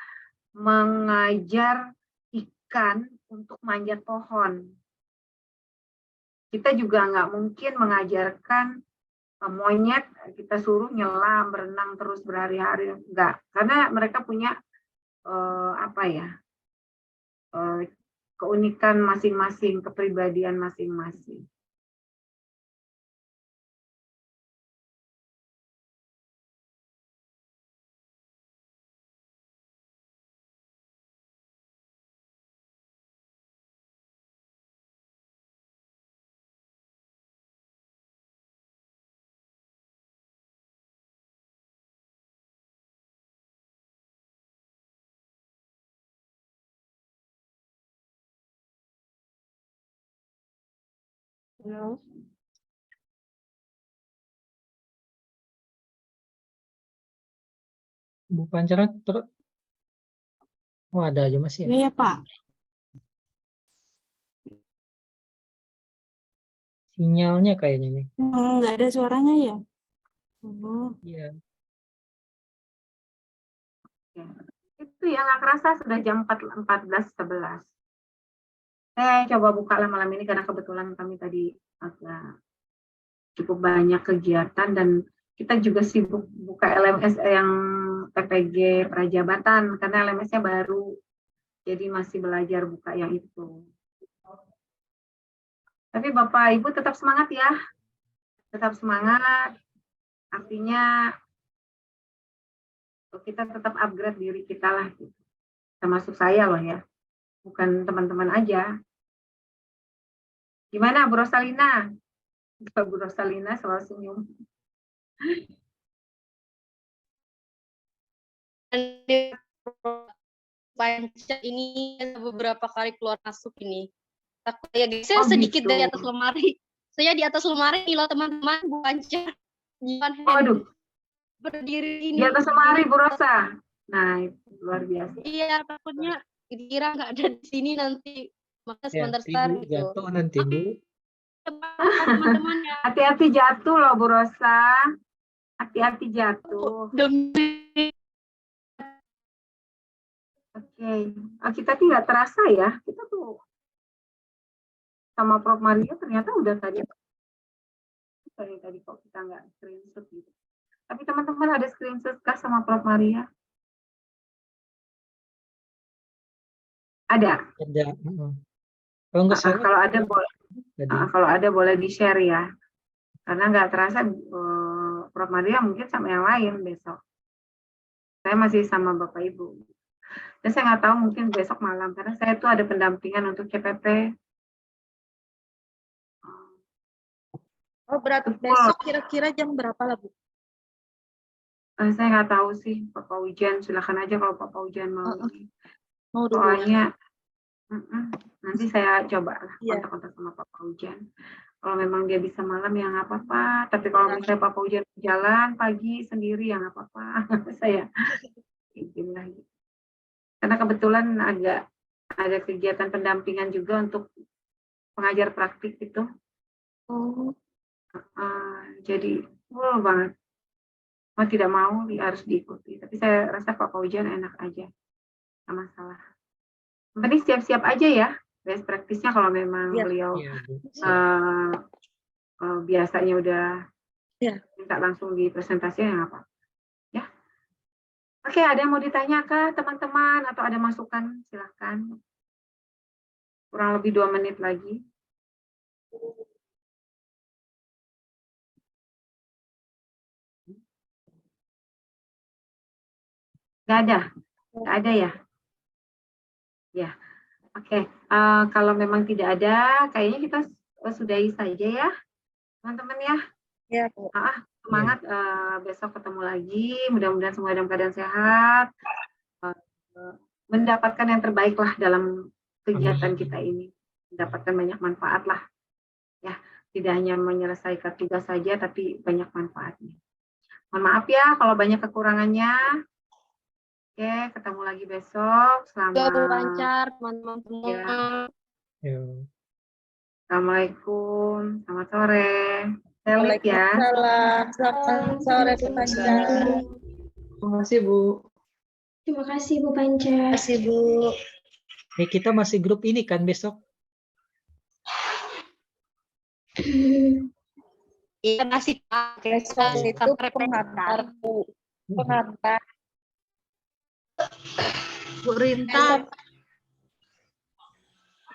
mengajar ikan untuk manjat pohon. Kita juga nggak mungkin mengajarkan monyet, kita suruh nyelam, berenang terus berhari-hari. Enggak, karena mereka punya keunikan masing-masing, kepribadian masing-masing. Halo. Bu Pancara oh ada aja Mas ya? Iya Pak. Sinyalnya kayaknya nih. Nggak ada suaranya ya? Oh. Iya. Itu ya nggak kerasa sudah jam 14.11. Saya coba buka lah malam ini karena kebetulan kami tadi agak cukup banyak kegiatan dan kita juga sibuk buka LMS yang PPG Prajabatan karena LMS-nya baru, jadi masih belajar buka yang itu. Tapi Bapak Ibu tetap semangat ya, tetap semangat. Artinya kita tetap upgrade diri kita lah, termasuk saya loh ya, bukan teman-teman aja. Gimana Bu Rosalina? Bu Rosalina selalu senyum. Ini beberapa kali keluar masuk ini. Takut ya guys, saya sedikit gitu. Dari atas lemari. Saya di atas lemari loh teman-teman, Bu Panca. Waduh. Berdiri ini. Di atas lemari Bu Rosa. Nah, itu luar biasa. Iya, takutnya dikira nggak ada di sini nanti. Maka sebentar gitu. Jatuh nanti Bu. Hati-hati jatuh loh Bu Rosa. Hati-hati jatuh. Oke. Kita tidak terasa ya. Kita tuh sama Prof Maria ternyata udah tadi kok kita nggak screenshot gitu. Tapi teman-teman ada screenshot kah sama Prof Maria? Ada. Ada. Kalau ada boleh. Kalau ada boleh di-share ya. Karena nggak terasa Prof Maria mungkin sama yang lain besok. Saya masih sama Bapak Ibu. Dan saya nggak tahu mungkin besok malam karena saya tuh ada pendampingan untuk CPP. Oh, berarti Betul. besok kira-kira jam berapa lah, Bu? Saya nggak tahu sih, Bapak Ujan. Silakan aja kalau Bapak Ujan mau. Mau dulu. Soalnya nanti saya coba lah Iya. kontak-kontak sama Bapak Ujan. Kalau memang dia bisa malam ya nggak apa-apa. Tapi kalau misalnya Bapak Ujan jalan pagi sendiri ya nggak apa-apa. Saya izin lagi. Karena kebetulan ada kegiatan pendampingan juga untuk pengajar praktik itu. Oh. Jadi full banget. Mau tidak mau harus diikuti. Tapi saya rasa Pak Paujan enak aja. Nggak masalah. Yang penting siap-siap aja ya. Best practice-nya kalau memang beliau biasanya udah minta langsung di presentasinya ya apa. Ya. Oke, ada yang mau ditanyakan teman-teman atau ada masukan? Silahkan. Kurang lebih 2 menit lagi. Nggak ada ya? Ya, oke. Kalau memang tidak ada, kayaknya kita sudahi saja ya, teman-teman ya. Ya, Bu. Semangat, besok ketemu lagi. Mudah-mudahan semua dalam keadaan sehat, mendapatkan yang terbaik lah dalam kegiatan kita ini, mendapatkan banyak manfaat lah. Ya, tidak hanya menyelesaikan tugas saja, tapi banyak manfaatnya. Mohon maaf ya kalau banyak kekurangannya. Oke, ketemu lagi besok. Selamat lancar, teman-teman semua. Ya. Assalamualaikum, selamat sore. Selit ya. Selamat sore, Bu Panca. Terima kasih, Bu. Terima kasih Bu Panca. Terima kasih, Bu. Kita masih grup ini kan besok? Iya, masih pakai Itu pengantar, Bu. Pengantar. Bu Rinta.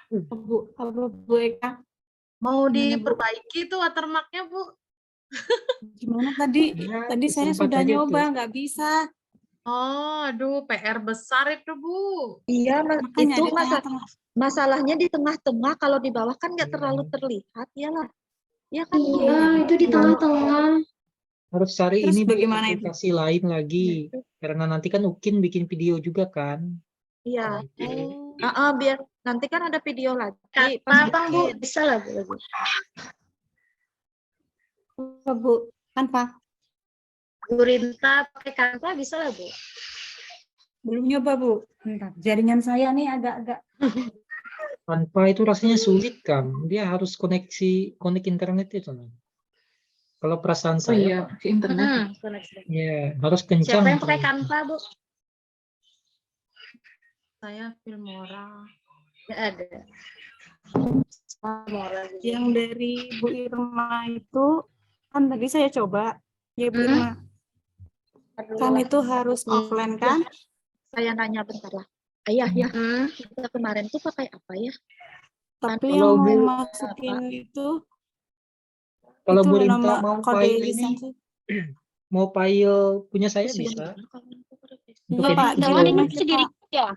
Bu Eka. Mau diperbaiki tuh watermarknya, Bu. Gimana tadi? Tadi saya sudah nyoba, nggak bisa. Oh, aduh, PR besar itu, Bu. Iya, Makanya itu di tengah-tengah. masalahnya di tengah-tengah, kalau di bawah kan nggak terlalu terlihat, ya lah. Ya kan? Iya, itu di tengah-tengah. Harus cari Terus ini bagaimana itu? aplikasi lain lagi. Karena nanti kan Ukin bikin video juga kan. Iya. Biar nanti kan ada video lagi. Bang, Bu, bisa lah, Bu. Bu, Canva. Bu Rinta pakai Canva bisa lah, Bu. Belum nyoba, Bu. Bentar, jaringan saya nih agak-agak. Tanpa itu rasanya sulit kan. Dia harus connect internet itu. Kalau perasaan saya, ke internet. ya harus kencang. Siapa yang pakai Canva, Bu? Saya Filmora. Nggak ada. Yang dari Bu Irma itu, kan tadi saya coba. Ya, Bu Irma. Kan itu harus offline kan? Saya nanya bentar lah. Ayah, ya. Kita kemarin tuh pakai apa ya? Tapi yang mau masukin itu kalau itu Bu Rinta nama mau kode file ini, lisensi. mau file punya saya bisa. Iya, Pak. Jangan ini bisa diri ya.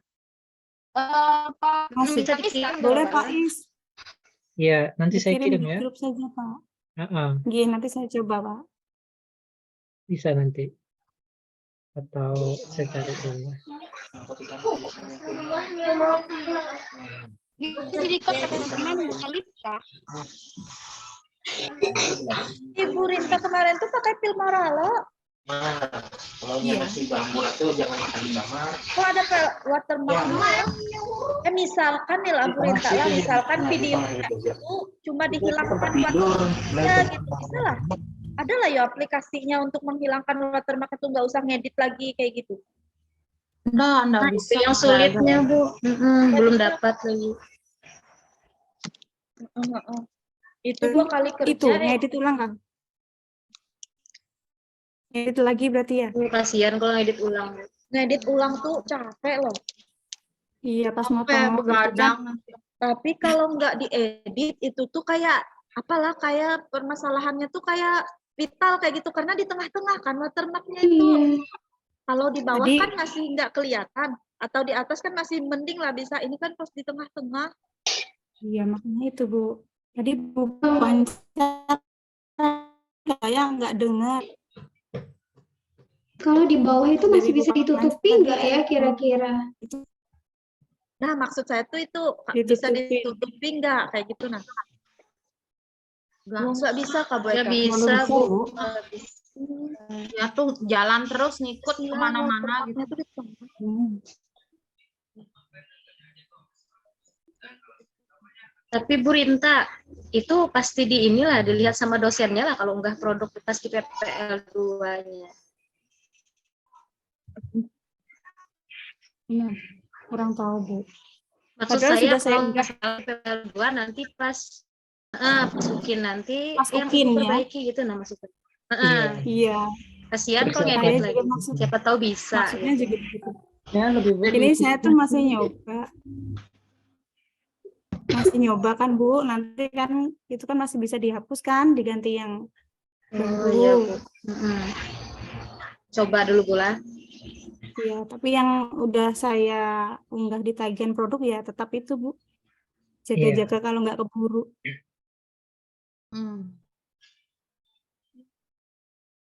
Pak, Masih. bisa dikirim. Boleh, Pak Is. Ya, nanti saya kirim Di ya. grup saja, Pak. Iya, nanti saya coba, Pak. bisa nanti. Atau saya cari dulu. Jadi kok teman-teman bukan Lita. Ibu Rinta kemarin tuh pakai Filmora loh. Kalau masih bambu itu jangan makan di kamar. Kok ada watermark? Misalkan nih lah Bu Rinta lah, misalkan video itu cuma dihilangkan watermarknya gitu, bisa lah. Ada lah ya aplikasinya untuk menghilangkan watermark itu, nggak usah ngedit lagi kayak gitu. Nggak bisa. Yang sulitnya, Bu. Belum dapat lagi. Itu 2 kali kerja. Itu, ngedit ulang, Kang. Ngedit lagi berarti ya? Kasihan kalau ngedit ulang. Ngedit ulang tuh capek loh. Iya, pas motong. Begadang. Tapi kalau nggak diedit itu tuh kayak apalah, kayak permasalahannya tuh kayak vital kayak gitu, karena di tengah-tengah kan watermarknya itu. Kalau di bawah kan masih nggak kelihatan. Atau di atas kan masih mending lah bisa. Ini kan pas di tengah-tengah. Iya, makanya itu, Bu. Tadi Bu Panca saya nggak dengar. Kalau di bawah itu masih Dari bisa Bu ditutupi Panca nggak tadi ya saya kira-kira? Nah, maksud saya tuh itu bisa Ditutupin. ditutupi nggak kayak gitu nah? Nggak bisa Kak Bu Nggak Eka? bisa, Bu. Ya tuh jalan terus ngikut kemana-mana gitu. Tapi Bu Rinta, itu pasti di inilah dilihat sama dosennya lah kalau unggah produk pas di PPL 2-nya. Iya, kurang tahu, Bu. Maksud Padahal saya sudah saya kalau unggah. PPL 2 nanti pas masukin nanti yang Masukin ya. diperbaiki gitu nah maksudnya. Iya. Kasihan kalau Saya ngedit juga lagi. maksud, Siapa tahu bisa. maksudnya gitu. juga begitu. Ya lebih baik Ini itu. saya tuh masih nyoba kan Bu, nanti kan itu kan masih bisa dihapus kan, diganti yang baru. Iya, Bu. Coba dulu Bula. Iya, tapi yang udah saya unggah di tagihan produk ya tetap itu Bu. Jaga-jaga kalau nggak keburu.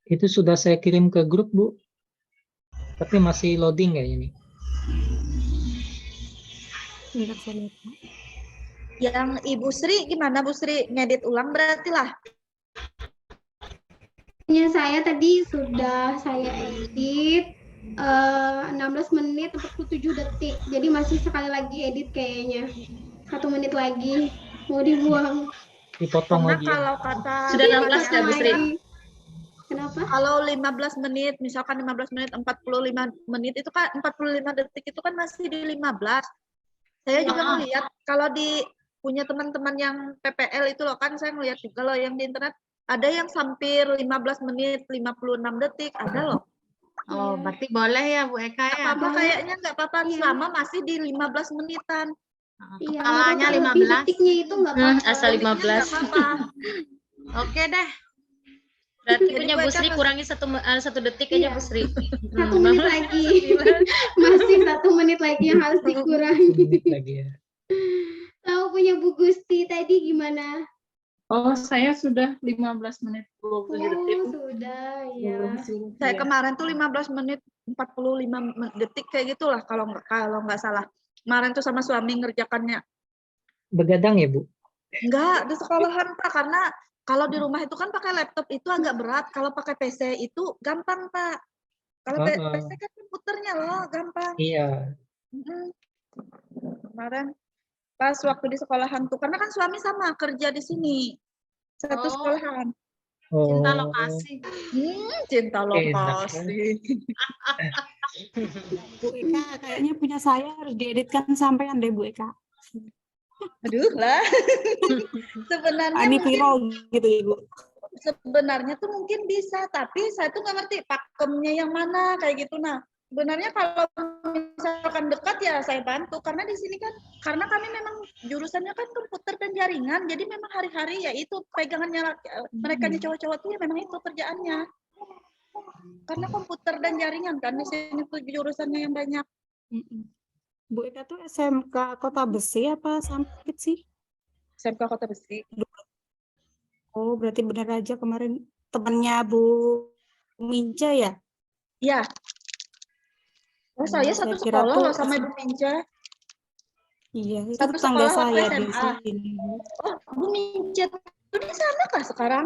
Itu sudah saya kirim ke grup, Bu. Tapi masih loading kayaknya nih. Bentar saya lihat. Yang Ibu Sri gimana Bu Sri? Ngedit ulang berarti lah. Saya tadi sudah saya edit 16 menit 47 detik. Jadi masih sekali lagi edit kayaknya. 1 menit lagi mau dibuang. Dipotong Karena lagi. kalau kata Sudah 16 ya Bu Sri? Kenapa? Kalau 15 menit, misalkan 15 menit, 45 menit itu kan 45 detik itu kan masih di 15. Saya juga melihat kalau di punya teman-teman yang PPL itu loh kan saya ngelihat juga loh yang di internet ada yang hampir 15 menit, 56 detik, ada loh. Oh, berarti boleh ya Bu Eka ya? Apa kayaknya nggak apa-apa selama masih di 15 menitan. Iya, Kepalanya nggak apa-apa, lebih 15. detiknya itu nggak apa-apa. Asal 15. Nggak apa-apa. Oke deh. Berarti Jadi punya Bu Bu Eka Sri masih- kurangi 1 detik aja Bu Sri. 1 menit lagi. Masih 1 menit lagi yang harus dikurangi. Lagi ya. Tahu punya Bu Gusti tadi gimana? Oh, saya sudah 15 menit 27 detik. Sudah, ya. Saya kemarin tuh 15 menit 45 detik kayak gitulah kalau nggak salah. Kemarin tuh sama suami ngerjakannya. Begadang ya, Bu? Enggak, di sekolahan Pak, karena kalau di rumah itu kan pakai laptop itu agak berat. Kalau pakai PC itu gampang Pak. Kalau PC kan komputernya loh, gampang. Iya. Kemarin pas waktu di sekolahan tuh, karena kan suami sama kerja di sini. Satu sekolahan. Cinta lokasi. Cinta Enak, lokasi. Bu Eka, kayaknya punya saya harus dieditkan sampean deh Bu Eka. Aduh lah. Sebenarnya Ini mungkin, viral gitu Ibu. sebenarnya tuh mungkin bisa, tapi saya tuh nggak ngerti pakemnya yang mana kayak gitu. Nah, sebenarnya kalau misalkan dekat ya saya bantu karena di sini kan karena kami memang jurusannya kan komputer dan jaringan, jadi memang hari-hari ya itu pegangannya mereka cowok-cowok tuh ya memang itu kerjaannya. Karena komputer dan jaringan kan di sini tuh jurusannya yang banyak. Bu Eka tuh SMK Kota Besi apa Sampit sih? SMK Kota Besi. Oh, berarti benar aja kemarin temannya Bu Minca ya? Iya. Oh, saya satu kira sekolah tuh loh sama Ibu Minca. Iya, itu Satu tetangga sekolah saya waktu di SMA. sini. Oh, Bu Minca itu di sana kah sekarang?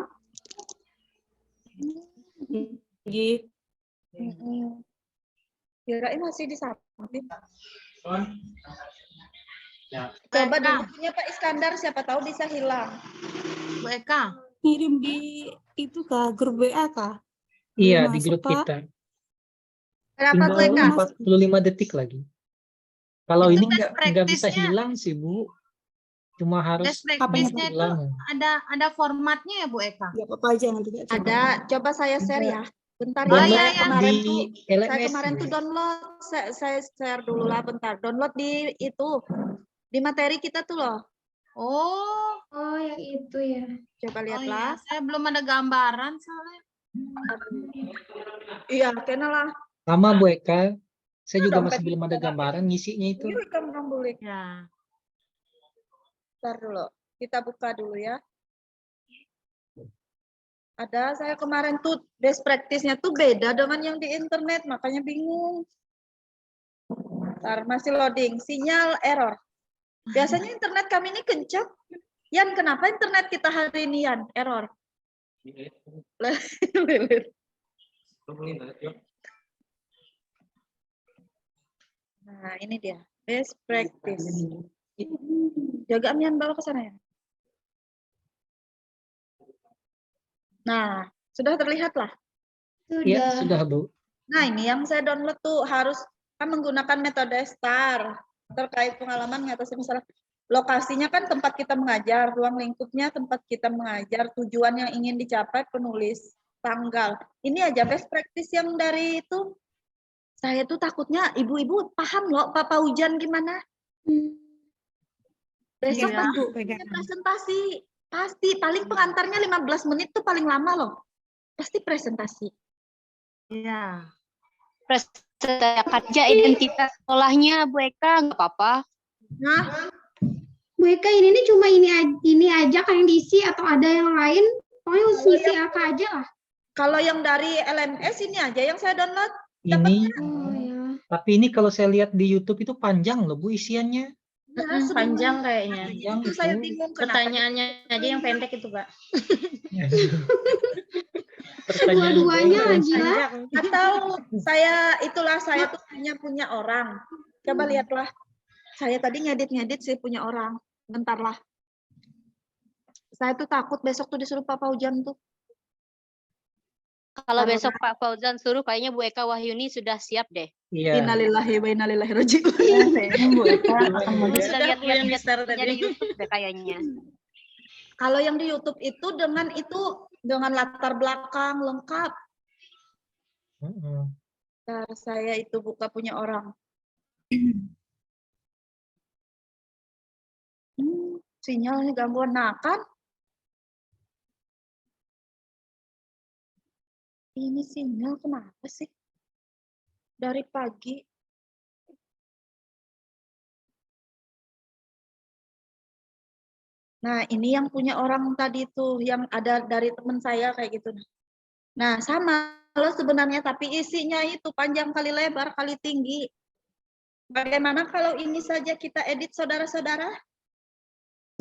Gitu. Kirain masih di Sampit. Coba dulu punya Pak Iskandar, siapa tahu bisa hilang. Bu Eka. Ngirim di itu kah, grup WA kah? Iya, di Masuk, grup Pak. kita. Berapa Bu Eka? Tinggal 45 detik lagi. Kalau Itu ini best nggak bisa practice-nya. hilang sih, Bu. Cuma harus Best practice-nya itu hilang. ada formatnya ya Bu Eka? Ya apa aja nanti. Ada, coba saya share ya. Bentar Oh, ya, iya, saya iya. kemarin Di tuh, LMS saya kemarin ya. tuh download, saya share dulu lah bentar. Download di itu, di materi kita tuh loh. Oh, yang itu ya. Coba oh iya, lihatlah. saya belum ada gambaran soalnya. Iya, kena lah. Sama Bu Eka, Saya juga dompet masih belum ada gambaran ngisinya itu. Yuk, kamu boleh. Ya. Bentar dulu. Kita buka dulu ya. Ada, saya kemarin tuh best practice-nya tuh beda dengan yang di internet, makanya bingung. Bentar, masih loading. Sinyal error. Biasanya internet kami ini kencang. Yan, kenapa internet kita hari ini, Yan? Error. Nah, ini dia. Best practice. Jaga Mian bawa ke sana ya. Nah, sudah terlihat lah. Iya, sudah, Bu. Nah, ini yang saya download tuh harus kan menggunakan metode STAR terkait pengalaman mengatasi masalah. Lokasinya kan tempat kita mengajar, ruang lingkupnya tempat kita mengajar, tujuan yang ingin dicapai, penulis, tanggal. Ini aja best practice yang dari itu. Saya tuh takutnya ibu-ibu paham loh Pak Paujan gimana. Besok Iya, pas Bu, presentasi pasti paling pengantarnya 15 menit tuh paling lama loh. Pasti presentasi. Iya. Presentasikan aja identitas sekolahnya Bu Eka, nggak apa-apa. Nah, Bu Eka ini nih cuma ini aja kan yang diisi atau ada yang lain? Pokoknya harus ngisi AK aja lah. Kalau yang dari LMS ini aja yang saya download. Ini, Oh ya. tapi ini kalau saya lihat di YouTube itu panjang loh, Bu, isiannya. Nah, Panjang kayaknya. Panjang itu saya bingung kenapa. Pertanyaannya aja yang pendek itu, Pak. Dua-duanya lagi lah. Atau saya tuh punya orang. Coba lihatlah. Saya tadi ngedit sih punya orang. Bentar lah. Saya tuh takut besok tuh disuruh Pak Paujan tuh. Kalau besok Pak Fauzan suruh, kayaknya Bu Eka Wahyuni sudah siap deh. Iya. Innalillahi wa inna ilaihi raji'un. Bu Eka Sudah lihat-lihat di YouTube deh kayaknya. Kalau yang di YouTube itu dengan latar belakang lengkap. Bentar, saya itu buka punya orang. Sinyalnya gangguan. Nah kan? Ini sinyal kenapa sih? Dari pagi. Nah, ini yang punya orang tadi tuh, yang ada dari teman saya kayak gitu. Nah, sama loh sebenarnya, tapi isinya itu panjang kali lebar kali tinggi. Bagaimana kalau ini saja kita edit saudara-saudara?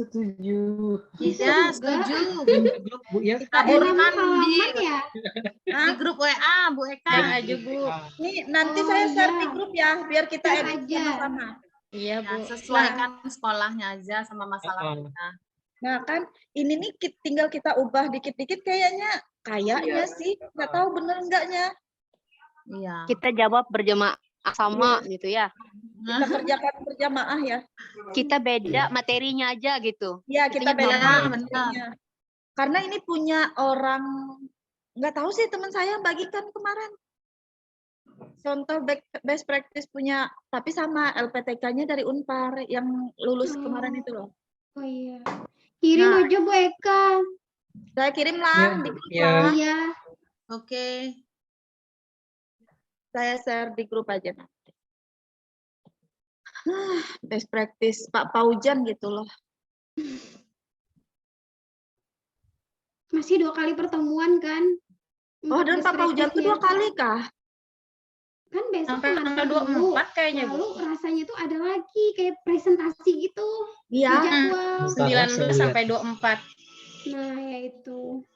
Setuju. Iya, setuju. Bu ya. Taburkan di grup WA, Bu Eka aja, Bu. Nih, nanti saya share di grup ya, biar kita edit sama-sama. Iya, Bu. Sesuaikan sekolahnya aja sama masalah kita. Nah, kan ini nih tinggal kita ubah dikit-dikit kayaknya sih, nggak tahu bener enggaknya. Iya. Kita jawab berjamaah sama gitu ya. Kita kerjakan berjamaah ya. Kita beda materinya aja gitu. Iya, kita beda materinya. Karena ini punya orang, nggak tahu sih teman saya bagikan kemarin. Contoh best practice punya, tapi sama LPTK-nya dari Unpar yang lulus kemarin itu loh. Oh iya. Kirim aja Bu Eka. Saya kirim lah di grup. Iya. Oke. Saya share di grup aja nanti. Best practice Pak Paujan gitu loh. Masih 2 kali pertemuan kan? Oh, dan Pak Paujan itu 2 kali kah? Kan besok sampai tanggal 24 kayaknya, Bu. Lalu rasanya tuh ada lagi kayak presentasi gitu. Iya. 19 sampai 24. Nah, ya itu.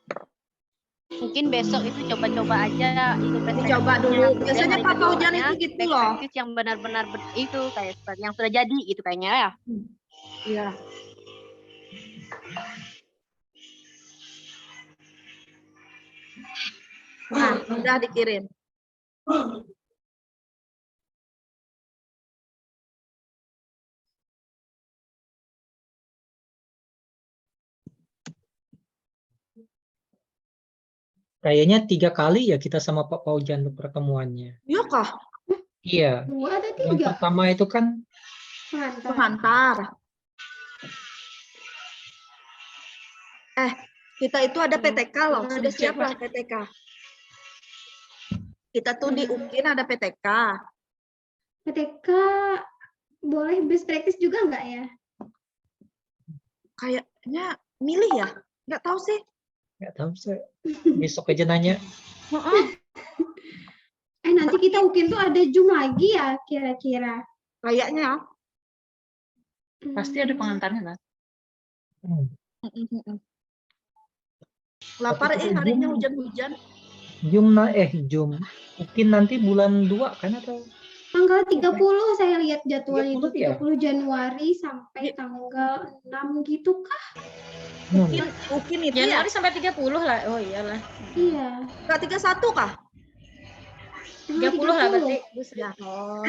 Mungkin besok itu coba-coba aja itu coba dulu. Biasanya Pak Paujan itu gitu loh. Yang benar-benar itu kayak yang sudah jadi gitu kayaknya ya. Iya. Nah, udah dikirim. Kayaknya 3 kali ya kita sama Pak Paujan untuk pertemuannya. Iya kah? Iya. 2 atau 3? Yang pertama itu kan pengantar. Kita itu ada PTK loh. Sudah siap lah PTK. Kita tuh di UKIN ada PTK. PTK boleh best practice juga nggak ya? Kayaknya milih ya? Nggak tahu sih. Nggak tahu saya. Besok aja nanya. Nanti kita UKIN tuh ada Zoom lagi ya kira-kira? Kayaknya. Pasti ada pengantarnya lah. Lapar Tapi kita harinya Zoom- hujan-hujan. Zoom. Mungkin nanti bulan 2 kan atau? Tanggal 30 saya lihat jadwalnya itu 30 ya? 30 Januari sampai tanggal 6 gitu kah? UKIN itu ya? Januari sampai 30 lah. Oh iyalah. Iya. Nggak 31 kah? 30 lah berarti.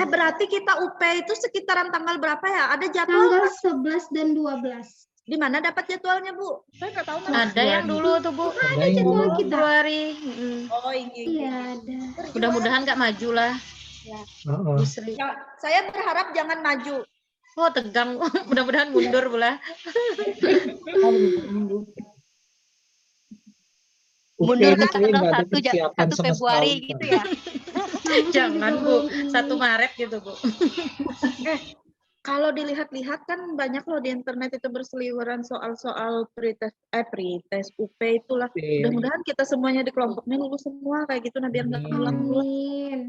Berarti kita UP itu sekitaran tanggal berapa ya? Ada jadwal Tanggal nggak? 11 dan 12. Di mana dapat jadwalnya, Bu? Saya nggak tahu mana. Ada yang dulu tuh Bu. Ada jadwal kita. Februari. Oh, ini. Iya, ada. Mudah-mudahan nggak maju lah. Oh. Bu Sri. Ya, saya berharap jangan maju. Oh tegang. Mudah-mudahan mundur pula. Mundur Oke, ke saya tanggal nggak ada 1 persiapan sama Februari sekali. gitu ya. Jangan Bu. 1 Maret gitu Bu. Kalau dilihat-lihat kan banyak loh di internet itu berseliweran soal-soal pretest UP itulah. Oke. Mudah-mudahan kita semuanya di kelompok ini lulus semua kayak gitu, nah biar nggak ngulang-ngulang. Amin.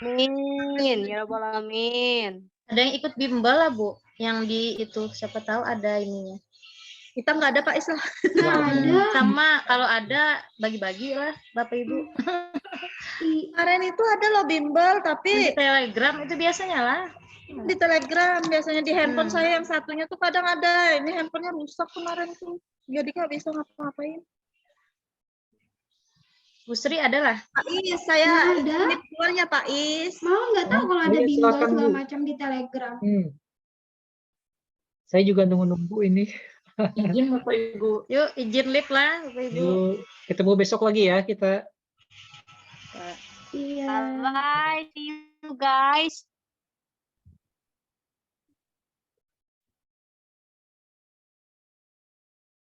Amin, ya rabbal alamin. Ada yang ikut bimbel lah Bu. Yang di itu siapa tahu ada ininya. Kita nggak ada Pak Islah. Nggak ada. Sama kalau ada bagi-bagi lah Bapak Ibu. Kemarin itu ada loh bimbel tapi Di Telegram itu biasanya lah. di Telegram biasanya di handphone saya yang satunya tuh kadang ada. Ini handphonenya rusak kemarin tuh. Jadi nggak bisa ngapa-ngapain. Bu Sri ada lah. Pak Is, saya Nggak ada. ini keluarnya Pak Is. Mau nggak tahu kalau ada Iya, bimbel silakan, segala Bu. macam di Telegram. Saya juga nunggu-nunggu ini. Izin Bapak Ibu. Yuk izin live lah Bapak Ibu. Yuk, ketemu besok lagi ya kita. Iya. Bye, see you guys.